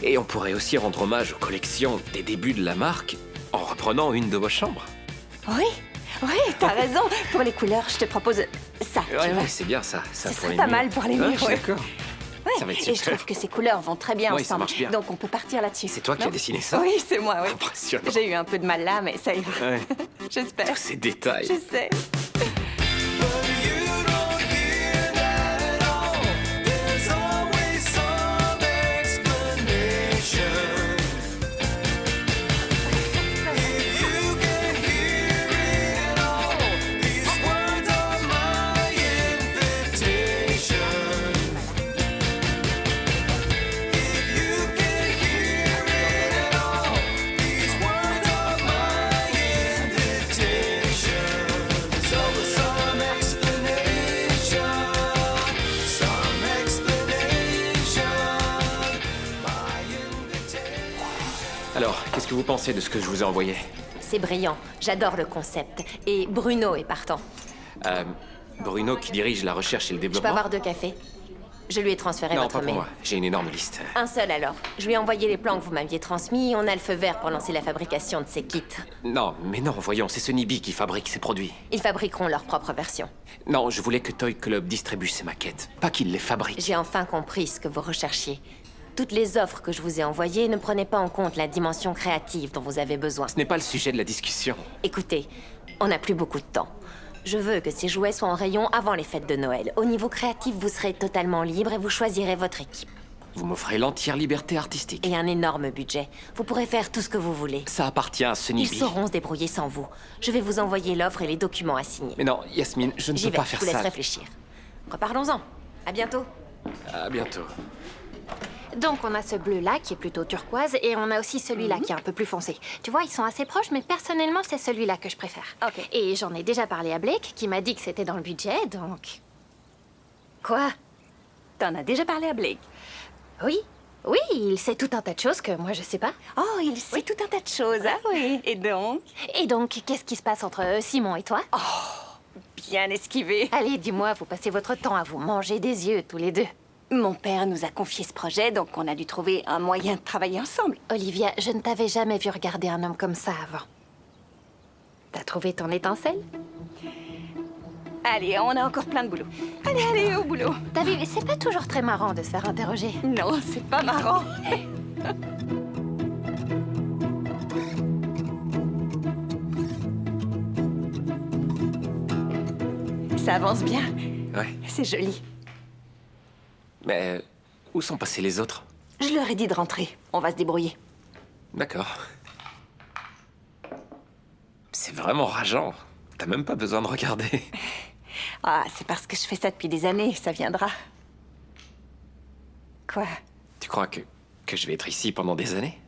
Et on pourrait aussi rendre hommage aux collections des débuts de la marque en reprenant une de vos chambres. Oui, oui, t'as raison. Pour les couleurs, je te propose ça. tu Ouais, vois. ouais, c'est bien ça. Ça Ce pour serait les pas murs. mal pour les Ouais, murs, je suis ouais. d'accord. Ouais, Ça va être et je super. trouve que ces couleurs vont très bien Oui, ça ensemble. marche bien. Donc on peut partir là-dessus. C'est toi qui as Non dessiné ça? Oui, c'est moi, oui. Impressionnant. J'ai eu un peu de mal là, mais ça ira. Ouais. J'espère. Tous ces détails. Je sais. Alors, qu'est-ce que vous pensez de ce que je vous ai envoyé? C'est brillant. J'adore le concept. Et Bruno est partant. Bruno qui dirige la recherche et le Je peux développement? avoir 2 cafés? Je lui ai transféré Non, votre pas pour mail. moi. J'ai une énorme liste. Un seul alors. Je lui ai envoyé les plans que vous m'aviez transmis. On a le feu vert pour lancer la fabrication de ces kits. Non, mais non, voyons, c'est Sony qui fabrique ces produits. Ils fabriqueront leur propre version. Non, je voulais que Toy Club distribue ces maquettes, pas qu'il les fabrique. J'ai enfin compris ce que vous recherchiez. Toutes les offres que je vous ai envoyées ne prenaient pas en compte la dimension créative dont vous avez besoin. Ce n'est pas le sujet de la discussion. Écoutez, on n'a plus beaucoup de temps. Je veux que ces jouets soient en rayon avant les fêtes de Noël. Au niveau créatif, vous serez totalement libre et vous choisirez votre équipe. Vous m'offrez l'entière liberté artistique. Et un énorme budget. Vous pourrez faire tout ce que vous voulez. Ça appartient à Sony Ils sauront se débrouiller sans vous. Je vais vous envoyer l'offre et les documents à signer. Mais non, Yasmine, je ne J'y peux vais, pas je faire vous laisse ça. réfléchir. Reparlons-en. À bientôt. À bientôt. Donc on a ce bleu-là qui est plutôt turquoise et on a aussi celui-là qui est un peu plus foncé. Tu vois, ils sont assez proches, mais personnellement, c'est celui-là que je préfère. Ok. Et j'en ai déjà parlé à Blake, qui m'a dit que c'était dans le budget, donc... Quoi? T'en as déjà parlé à Blake. Oui. Oui, il sait tout un tas de choses que moi je sais pas. Oh, il sait tout un tas de choses, ah oui. Et donc? Et donc, qu'est-ce qui se passe entre Simon et toi? Bien esquivé. Allez, dis-moi, vous passez votre temps à vous manger des yeux tous les deux. Mon père nous a confié ce projet, donc on a dû trouver un moyen de travailler ensemble. Olivia, je ne t'avais jamais vu regarder un homme comme ça avant. T'as trouvé ton étincelle? Allez, on a encore plein de boulot. Allez, allez, au boulot. T'as vu, c'est pas toujours très marrant de se faire interroger. Non, c'est pas marrant. Ça avance bien. Ouais. C'est joli. Mais où sont passés les autres? Je leur ai dit de rentrer. On va se débrouiller. D'accord. C'est vraiment rageant. T'as même pas besoin de regarder. Ah, c'est parce que je fais ça depuis des années. Ça viendra. Quoi? Tu crois que je vais être ici pendant des années?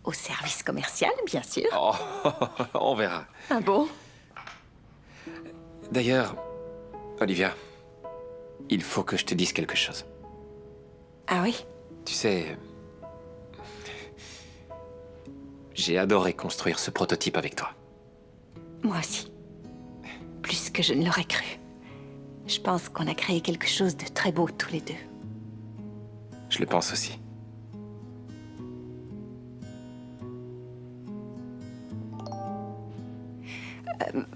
Au service commercial, bien sûr. Oh, on verra. Ah bon? D'ailleurs, Olivia, il faut que je te dise quelque chose. Ah oui? Tu sais, j'ai adoré construire ce prototype avec toi. Moi aussi. Plus que je ne l'aurais cru. Je pense qu'on a créé quelque chose de très beau tous les deux. Je le pense aussi.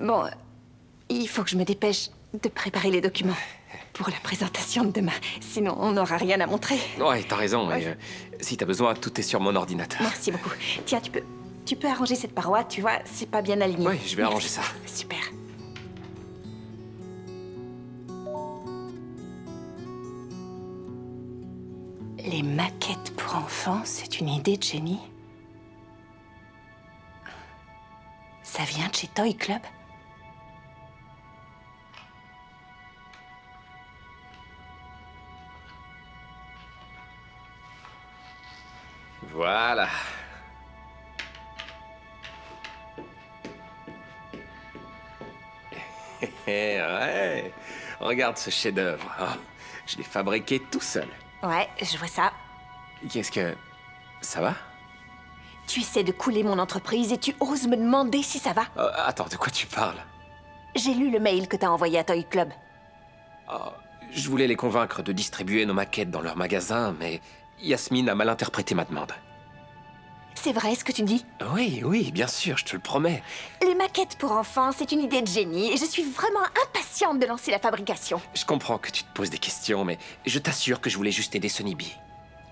Bon, il faut que je me dépêche de préparer les documents pour la présentation de demain. Sinon, on n'aura rien à montrer. Ouais, t'as raison, mais si t'as besoin, tout est sur mon ordinateur. Merci beaucoup. Tiens, tu peux arranger cette paroi, tu vois, c'est pas bien aligné. Oui, je vais arranger Merci. ça. Super. Les maquettes pour enfants, c'est une idée de génie. Ça vient de chez Toy Club? Voilà. Ouais. Regarde ce chef-d'œuvre. Ah, je l'ai fabriqué tout seul. Ouais, je vois ça. Qu'est-ce que... Ça va? Tu essaies de couler mon entreprise et tu oses me demander si ça va? Attends, de quoi tu parles? J'ai lu le mail que t'as envoyé à Toy Club. Je voulais les convaincre de distribuer nos maquettes dans leur magasin, mais Yasmine a mal interprété ma demande. C'est vrai ce que tu dis? Oui, oui, bien sûr, je te le promets. Les maquettes pour enfants, c'est une idée de génie et je suis vraiment impatiente de lancer la fabrication. Je comprends que tu te poses des questions, mais je t'assure que je voulais juste aider Sonny Bee.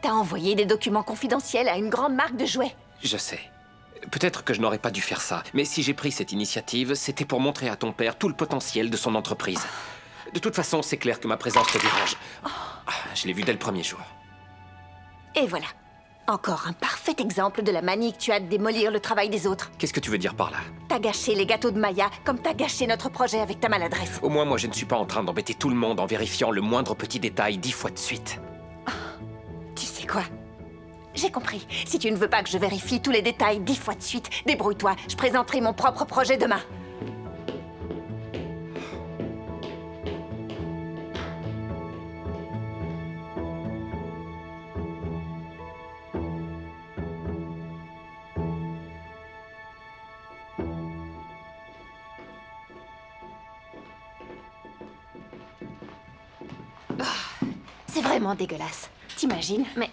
T'as envoyé des documents confidentiels à une grande marque de jouets. Je sais. Peut-être que je n'aurais pas dû faire ça, mais si j'ai pris cette initiative, c'était pour montrer à ton père tout le potentiel de son entreprise. De toute façon, c'est clair que ma présence te dérange. Je l'ai vu dès le premier jour. Et voilà. Encore un parfait exemple de la manie que tu as de démolir le travail des autres. Qu'est-ce que tu veux dire par là? T'as gâché les gâteaux de Maya comme t'as gâché notre projet avec ta maladresse. Au moins, moi, je ne suis pas en train d'embêter tout le monde en vérifiant le moindre petit détail 10 fois de suite. Tu sais quoi? J'ai compris. Si tu ne veux pas que je vérifie tous les détails 10 fois de suite, débrouille-toi. Je présenterai mon propre projet demain. C'est vraiment dégueulasse. T'imagines? Mais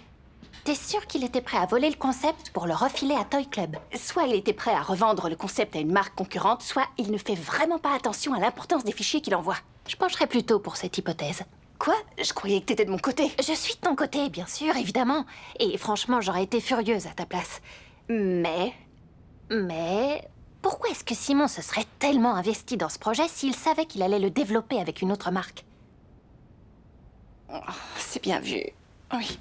t'es sûr qu'il était prêt à voler le concept pour le refiler à Toy Club? Soit il était prêt à revendre le concept à une marque concurrente, soit il ne fait vraiment pas attention à l'importance des fichiers qu'il envoie. Je pencherais plutôt pour cette hypothèse. Quoi? Je croyais que t'étais de mon côté. Je suis de ton côté, bien sûr, évidemment. Et franchement, j'aurais été furieuse à ta place. Mais pourquoi est-ce que Simon se serait tellement investi dans ce projet s'il savait qu'il allait le développer avec une autre marque? c'est bien vu. Oui.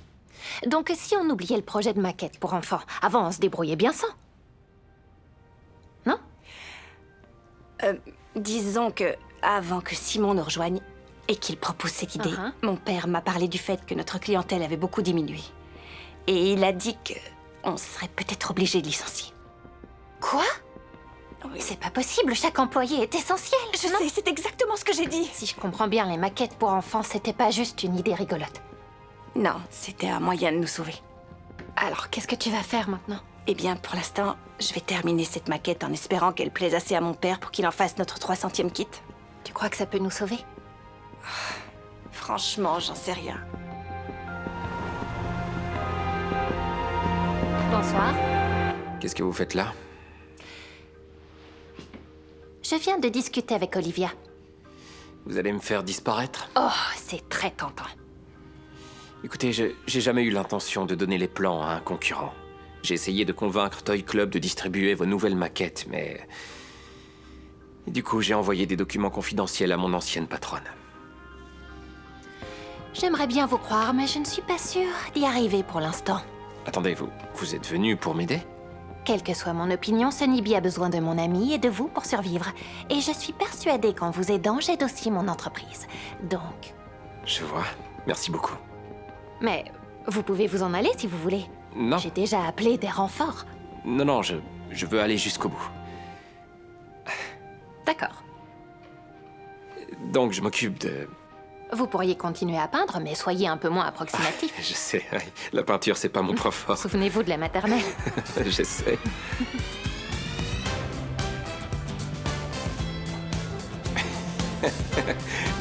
Donc si on oubliait le projet de maquette pour enfants, avant on se débrouillait bien sans. Non? Disons que avant que Simon nous rejoigne et qu'il propose cette idée, mon père m'a parlé du fait que notre clientèle avait beaucoup diminué. Et il a dit que on serait peut-être obligé de licencier. Quoi? Oui. C'est pas possible, chaque employé est essentiel. Je sais, c'est exactement ce que j'ai dit. Si je comprends bien, les maquettes pour enfants, c'était pas juste une idée rigolote. Non, c'était un moyen de nous sauver. Alors, qu'est-ce que tu vas faire maintenant? Eh bien, pour l'instant, je vais terminer cette maquette en espérant qu'elle plaise assez à mon père pour qu'il en fasse notre 300e kit. Tu crois que ça peut nous sauver? Franchement, j'en sais rien. Bonsoir. Qu'est-ce que vous faites là? Je viens de discuter avec Olivia. Vous allez me faire disparaître? Oh, c'est très tentant. Écoutez, j'ai jamais eu l'intention de donner les plans à un concurrent. J'ai essayé de convaincre Toy Club de distribuer vos nouvelles maquettes, mais... Et du coup, j'ai envoyé des documents confidentiels à mon ancienne patronne. J'aimerais bien vous croire, mais je ne suis pas sûre d'y arriver pour l'instant. Attendez, vous êtes venu pour m'aider? Quelle que soit mon opinion, Sonny Bee a besoin de mon ami et de vous pour survivre. Et je suis persuadée qu'en vous aidant, j'aide aussi mon entreprise. Donc... Je vois. Merci beaucoup. Mais vous pouvez vous en aller si vous voulez. Non. J'ai déjà appelé des renforts. Non, je veux aller jusqu'au bout. D'accord. Donc, je m'occupe de... Vous pourriez continuer à peindre, mais soyez un peu moins approximatif. Je sais, la peinture, c'est pas mon point fort. Souvenez-vous de la maternelle. Je sais.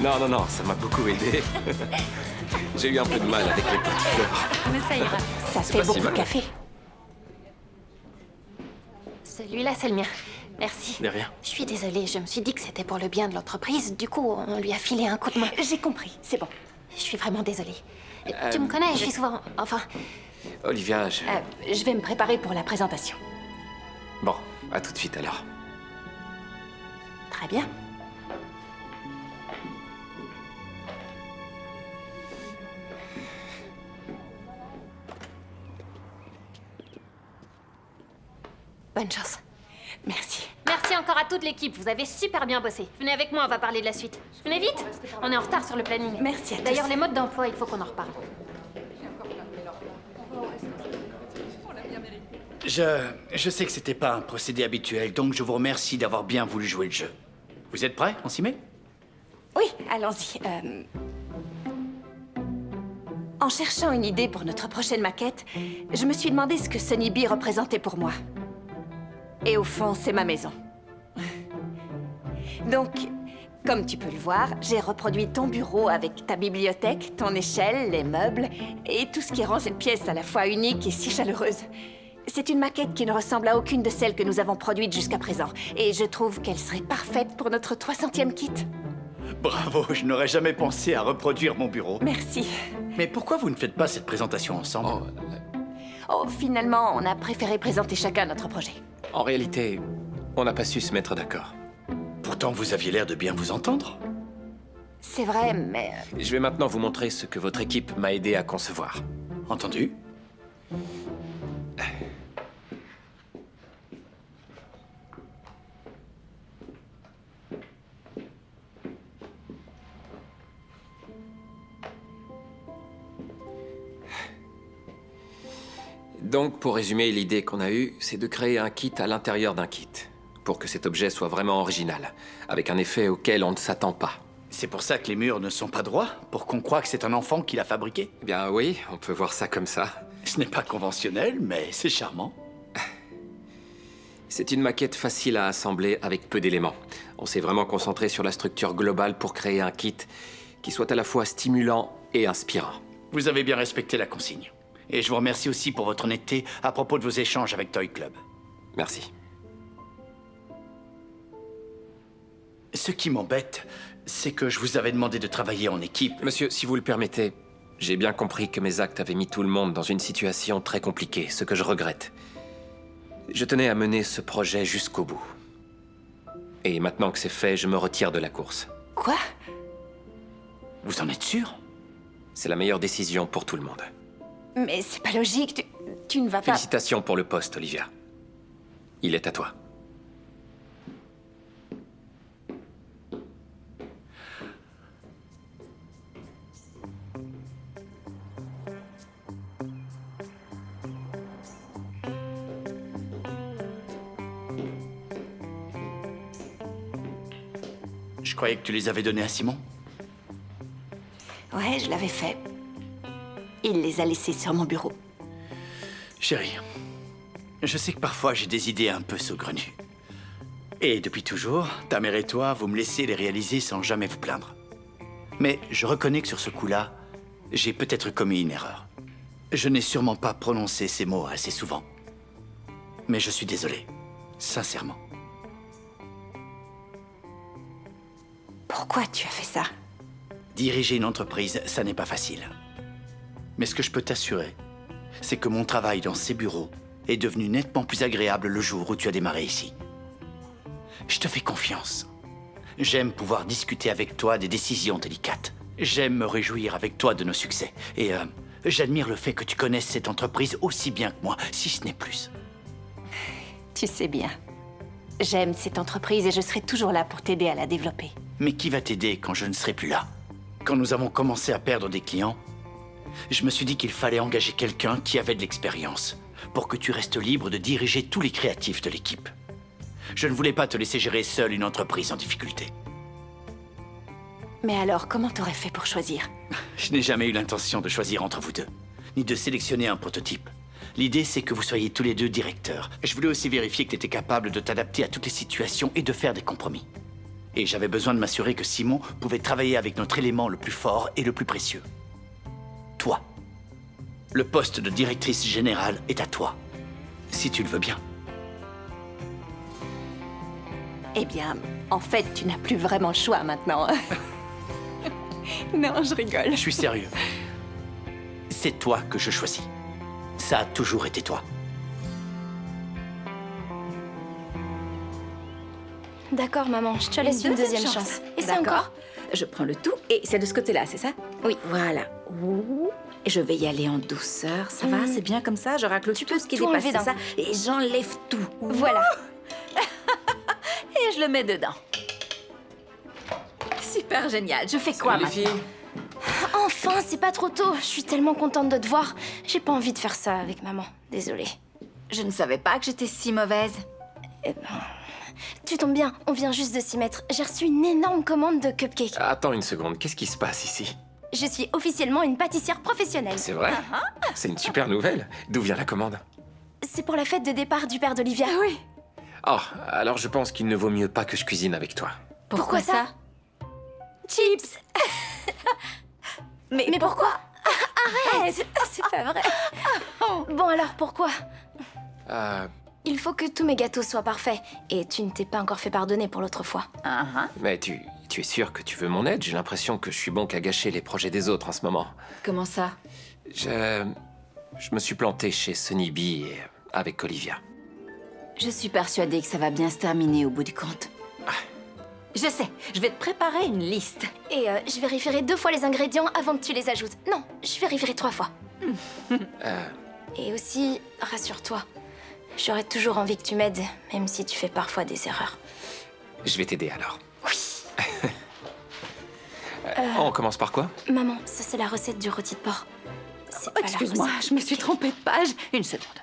Non, ça m'a beaucoup aidé. J'ai eu un peu de mal avec les petites fleurs. Mais ça ira. Ça C'est fait pas si beaucoup de mal. café. Celui-là, c'est le mien. Merci. De rien. Je suis désolée, je me suis dit que c'était pour le bien de l'entreprise. Du coup, on lui a filé un coup de main. J'ai compris, c'est bon. Je suis vraiment désolée. Tu me connais, je suis souvent... Enfin... Olivia, Je vais me préparer pour la présentation. Bon, à tout de suite alors. Très bien. Bonne chance. Merci. Merci encore à toute l'équipe, vous avez super bien bossé. Venez avec moi, on va parler de la suite. Venez vite, on est en retard sur le planning. Merci à tous. D'ailleurs, les modes d'emploi, il faut qu'on en reparle. Je sais que c'était pas un procédé habituel, donc je vous remercie d'avoir bien voulu jouer le jeu. Vous êtes prêts? On s'y met? Oui, allons-y. En cherchant une idée pour notre prochaine maquette, je me suis demandé ce que Sonny Bee représentait pour moi. Et au fond, c'est ma maison. Donc, Comme tu peux le voir, j'ai reproduit ton bureau avec ta bibliothèque, ton échelle, les meubles et tout ce qui rend cette pièce à la fois unique et si chaleureuse. C'est une maquette qui ne ressemble à aucune de celles que nous avons produites jusqu'à présent. Et je trouve qu'elle serait parfaite pour notre 300e kit. Bravo, je n'aurais jamais pensé à reproduire mon bureau. Merci. Mais pourquoi vous ne faites pas cette présentation ensemble? Oh, finalement, on a préféré présenter chacun notre projet. En réalité, on n'a pas su se mettre d'accord. Pourtant, vous aviez l'air de bien vous entendre. C'est vrai, mais... Je vais maintenant vous montrer ce que votre équipe m'a aidé à concevoir. Entendu? Donc, pour résumer, l'idée qu'on a eue, c'est de créer un kit à l'intérieur d'un kit, pour que cet objet soit vraiment original, avec un effet auquel on ne s'attend pas. C'est pour ça que les murs ne sont pas droits? Pour qu'on croie que c'est un enfant qui l'a fabriqué? Eh bien oui, on peut voir ça comme ça. Ce n'est pas conventionnel, mais c'est charmant. C'est une maquette facile à assembler avec peu d'éléments. On s'est vraiment concentré sur la structure globale pour créer un kit qui soit à la fois stimulant et inspirant. Vous avez bien respecté la consigne. Et je vous remercie aussi pour votre honnêteté à propos de vos échanges avec Toy Club. Merci. Ce qui m'embête, c'est que je vous avais demandé de travailler en équipe. Monsieur, si vous le permettez, j'ai bien compris que mes actes avaient mis tout le monde dans une situation très compliquée, ce que je regrette. Je tenais à mener ce projet jusqu'au bout. Et maintenant que c'est fait, je me retire de la course. Quoi? Vous en êtes sûr? C'est la meilleure décision pour tout le monde. Mais c'est pas logique, tu ne vas pas... Félicitations pour le poste, Olivia. Il est à toi. Je croyais que tu les avais donnés à Simon. Ouais, je l'avais fait. Il les a laissés sur mon bureau. Chérie, je sais que parfois j'ai des idées un peu saugrenues. Et depuis toujours, ta mère et toi, vous me laissez les réaliser sans jamais vous plaindre. Mais je reconnais que sur ce coup-là, j'ai peut-être commis une erreur. Je n'ai sûrement pas prononcé ces mots assez souvent. Mais je suis désolé, sincèrement. Pourquoi tu as fait ça? Diriger une entreprise, ça n'est pas facile. Mais ce que je peux t'assurer, c'est que mon travail dans ces bureaux est devenu nettement plus agréable le jour où tu as démarré ici. Je te fais confiance. J'aime pouvoir discuter avec toi des décisions délicates. J'aime me réjouir avec toi de nos succès. Et j'admire le fait que tu connaisses cette entreprise aussi bien que moi, si ce n'est plus. Tu sais bien. J'aime cette entreprise et je serai toujours là pour t'aider à la développer. Mais qui va t'aider quand je ne serai plus là? Quand nous avons commencé à perdre des clients, je me suis dit qu'il fallait engager quelqu'un qui avait de l'expérience pour que tu restes libre de diriger tous les créatifs de l'équipe. Je ne voulais pas te laisser gérer seule une entreprise en difficulté. Mais alors, comment t'aurais fait pour choisir? Je n'ai jamais eu l'intention de choisir entre vous deux, ni de sélectionner un prototype. L'idée, c'est que vous soyez tous les deux directeurs. Je voulais aussi vérifier que tu étais capable de t'adapter à toutes les situations et de faire des compromis. Et j'avais besoin de m'assurer que Simon pouvait travailler avec notre élément le plus fort et le plus précieux. Toi. Le poste de directrice générale est à toi, si tu le veux bien. Eh bien, en fait, tu n'as plus vraiment le choix maintenant. Non, je rigole. Je suis sérieux. C'est toi que je choisis. Ça a toujours été toi. D'accord, maman, je te laisse une deuxième chance. Et c'est D'accord. encore? Je prends le tout et c'est de ce côté-là, c'est ça? Oui. Voilà. Ouh. Et je vais y aller en douceur. Ça va? C'est bien comme ça? Je racle Tu tout peux ce qui tout dépasse, enlever c'est d'un ça? Et j'enlève tout. Voilà. Et je le mets dedans. Super génial. Je fais quoi Salut, les maintenant? filles. Enfin, c'est pas trop tôt. Je suis tellement contente de te voir. J'ai pas envie de faire ça avec maman. Désolée. Je ne savais pas que j'étais si mauvaise. Tu tombes bien, on vient juste de s'y mettre. J'ai reçu une énorme commande de cupcakes. Attends une seconde, qu'est-ce qui se passe ici? Je suis officiellement une pâtissière professionnelle. C'est vrai? C'est une super nouvelle. D'où vient la commande? C'est pour la fête de départ du père d'Olivia. Oui. Oh, alors je pense qu'il ne vaut mieux pas que je cuisine avec toi. Pourquoi ça? Chips. Mais Mais pourquoi? Arrête. C'est pas vrai. Bon alors, pourquoi? Il faut que tous mes gâteaux soient parfaits. Et tu ne t'es pas encore fait pardonner pour l'autre fois. Mais tu es sûr que tu veux mon aide? J'ai l'impression que je suis bon qu'à gâcher les projets des autres en ce moment. Comment ça? Je me suis planté chez Sunny Bee et avec Olivia. je suis persuadée que ça va bien se terminer au bout du compte. Je sais, je vais te préparer une liste. Et je vérifierai 2 fois les ingrédients avant que tu les ajoutes. Non, je vérifierai 3 fois. Et aussi, rassure-toi, j'aurai toujours envie que tu m'aides, même si tu fais parfois des erreurs. Je vais t'aider alors. Oui. On commence par quoi? Maman, ça c'est la recette du rôti de porc. C'est pas la Excuse-moi, recette je me du suis cupcake. trompée de page. Une seconde.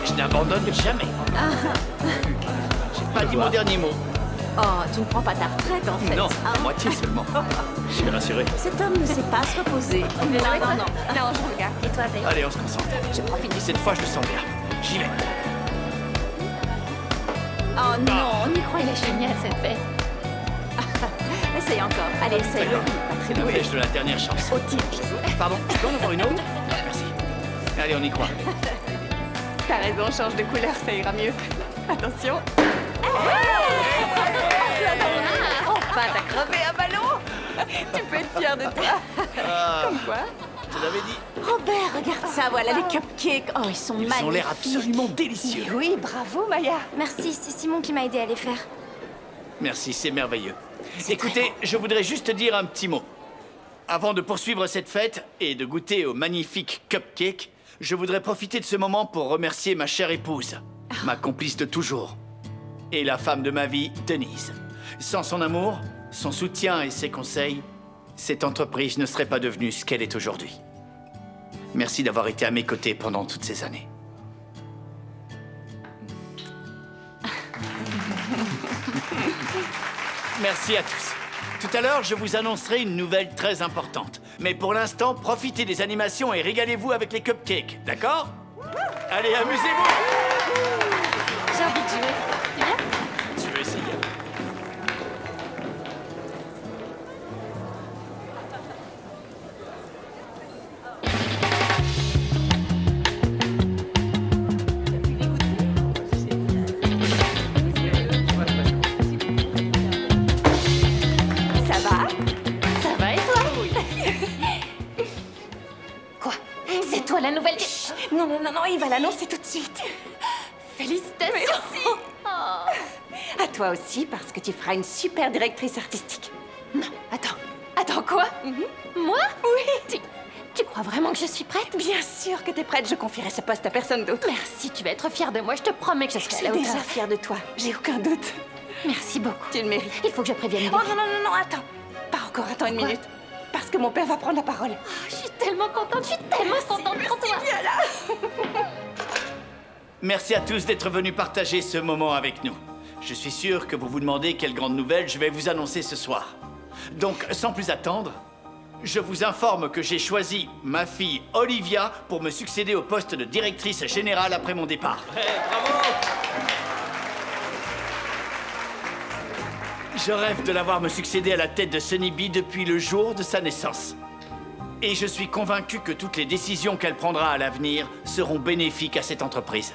Je n'abandonne jamais. J'ai pas dit mon dernier mot. Oh, tu ne prends pas ta retraite en fait. Non, Ah, à moitié seulement. Je suis rassuré. cet homme ne sait pas se reposer. Non, non, non. Non, je regarde. Et toi, Dave? Allez, on se concentre. Je profite du... Cette fois, je le sens bien. J'y vais. Oh non, on y croyait. Elle est géniale cette fête. Essaye encore. Allez, essaye. D'accord. Pas très C'est la doué. flèche de la dernière chance. Au tir, je joue. Pardon, je peux en avoir une autre? Merci. Allez, on y croit. T'as raison, change de couleur, ça ira mieux. Attention. Enfin, t'as crevé un ballon. Tu peux être fier de toi. Comme quoi? Je l'avais dit. Robert, regarde ça, voilà les cupcakes. Oh, ils sont Ils magnifiques. ont l'air absolument délicieux. Oui, bravo, Maya. Merci, c'est Simon qui m'a aidé à les faire. Merci, c'est merveilleux. Écoutez, je voudrais juste dire un petit mot. Avant de poursuivre cette fête et de goûter aux magnifiques cupcakes, je voudrais profiter de ce moment pour remercier ma chère épouse, ma complice de toujours, et la femme de ma vie, Denise. Sans son amour, son soutien et ses conseils, cette entreprise ne serait pas devenue ce qu'elle est aujourd'hui. Merci d'avoir été à mes côtés pendant toutes ces années. Merci à tous. Tout à l'heure, je vous annoncerai une nouvelle très importante. Mais pour l'instant, profitez des animations et régalez-vous avec les cupcakes, d'accord? Allez, amusez-vous! J'ai envie de jouer. Tu veux essayer? Ça va? Ça va et toi? Quoi? C'est toi la nouvelle... Non, non, non, non, il va l'annoncer tout de suite. Félicitations! Merci. À toi aussi, parce que tu feras une super directrice artistique. Non, attends. Attends, quoi? Moi? Oui. Tu crois vraiment que je suis prête? Bien sûr que t'es prête, je confierai ce poste à personne d'autre. Merci, tu vas être fière de moi. Je te promets que je Je serai à suis la déjà hauteur. fière de toi, j'ai aucun doute. Merci beaucoup. Tu le mérites. Il faut que je prévienne Oh Billy. non, non, non, non, attends. Pas encore, attends une minute. Parce que mon père va prendre la parole. Je suis tellement contente, je suis tellement contente pour toi. Merci à tous d'être venus partager ce moment avec nous. Je suis sûr que vous vous demandez quelle grande nouvelle je vais vous annoncer ce soir. Donc, sans plus attendre, je vous informe que j'ai choisi ma fille Olivia pour me succéder au poste de directrice générale après mon départ. Je rêve de la voir me succéder à la tête de Sunny Bee depuis le jour de sa naissance. Et je suis convaincu que toutes les décisions qu'elle prendra à l'avenir seront bénéfiques à cette entreprise.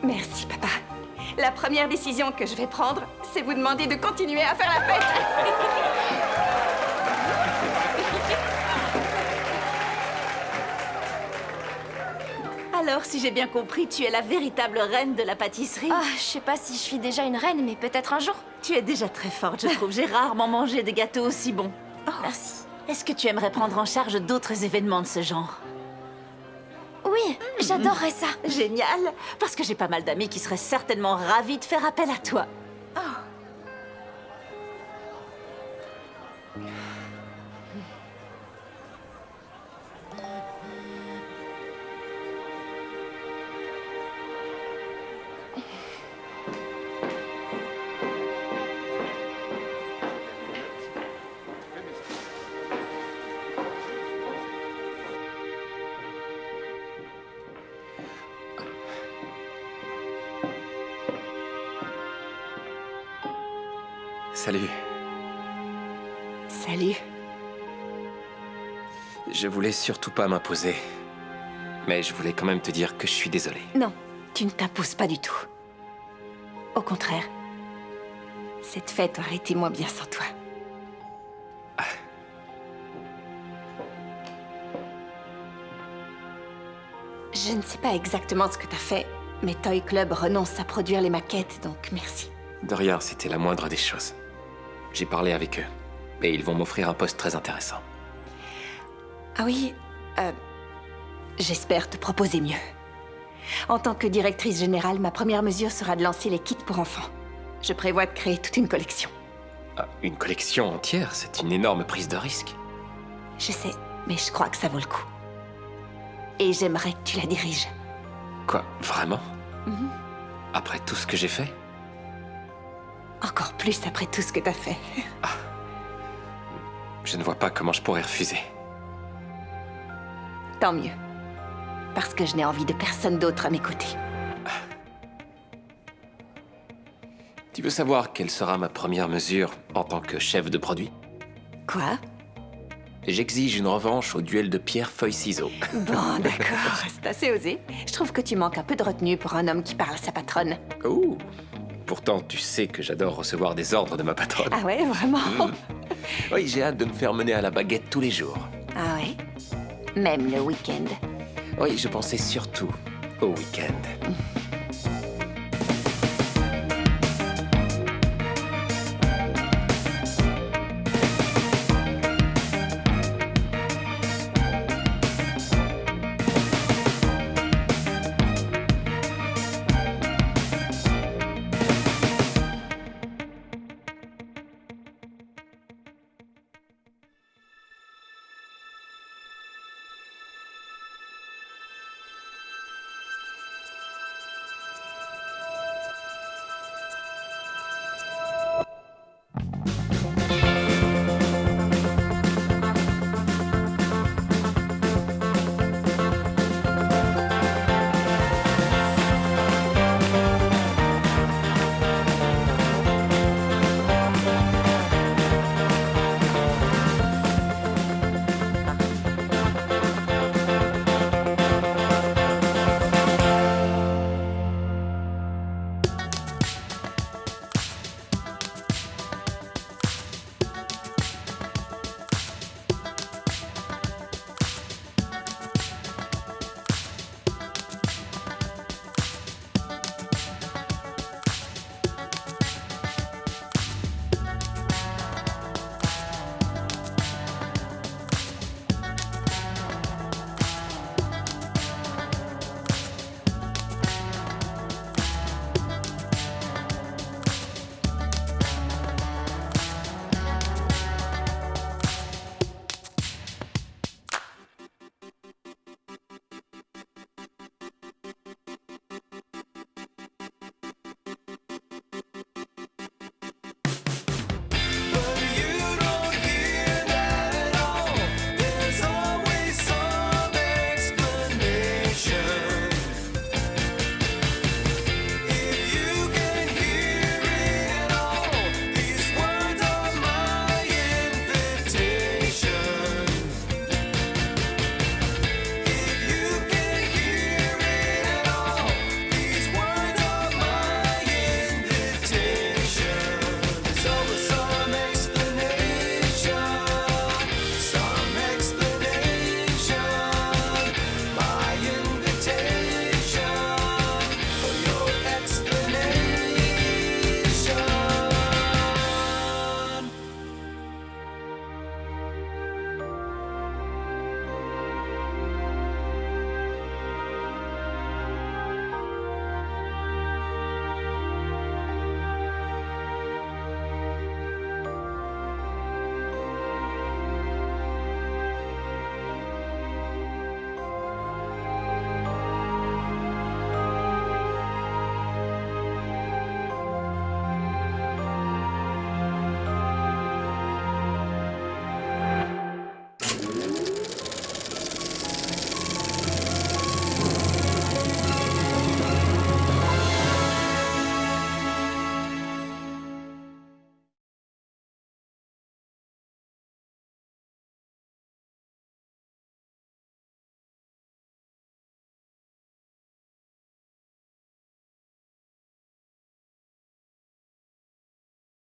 Merci, papa. La première décision que je vais prendre, c'est vous demander de continuer à faire la fête. Alors, si j'ai bien compris, tu es la véritable reine de la pâtisserie. Ah, je sais pas si je suis déjà une reine, mais peut-être un jour. Tu es déjà très forte, je trouve. J'ai rarement mangé des gâteaux aussi bons. Merci. Est-ce que tu aimerais prendre en charge d'autres événements de ce genre? Oui, j'adorerais ça. Génial, parce que j'ai pas mal d'amis qui seraient certainement ravis de faire appel à toi. Salut. Salut. Je voulais surtout pas m'imposer. Mais je voulais quand même te dire que je suis désolé. Non, tu ne t'imposes pas du tout. Au contraire, cette fête aurait été moins bien sans toi. Je ne sais pas exactement ce que t'as fait, mais Toy Club renonce à produire les maquettes, donc merci. De rien, c'était la moindre des choses. J'ai parlé avec eux. Et ils vont m'offrir un poste très intéressant. Ah oui, j'espère te proposer mieux. En tant que directrice générale, ma première mesure sera de lancer les kits pour enfants. Je prévois de créer toute une collection. Ah, une collection entière, c'est une énorme prise de risque. Je sais, mais je crois que ça vaut le coup. Et j'aimerais que tu la diriges. Quoi, vraiment? Après tout ce que j'ai fait? Encore plus après tout ce que t'as fait. Je ne vois pas comment je pourrais refuser. Tant mieux. Parce que je n'ai envie de personne d'autre à mes côtés. Tu veux savoir quelle sera ma première mesure en tant que chef de produit? Quoi? J'exige une revanche au duel de pierre, feuille, ciseaux. Bon, d'accord, c'est assez osé. Je trouve que tu manques un peu de retenue pour un homme qui parle à sa patronne. Ouh. Pourtant, tu sais que j'adore recevoir des ordres de ma patronne. Ah ouais, vraiment? Oui, j'ai hâte de me faire mener à la baguette tous les jours. Ah ouais? Même le week-end. Oui, je pensais surtout au week-end.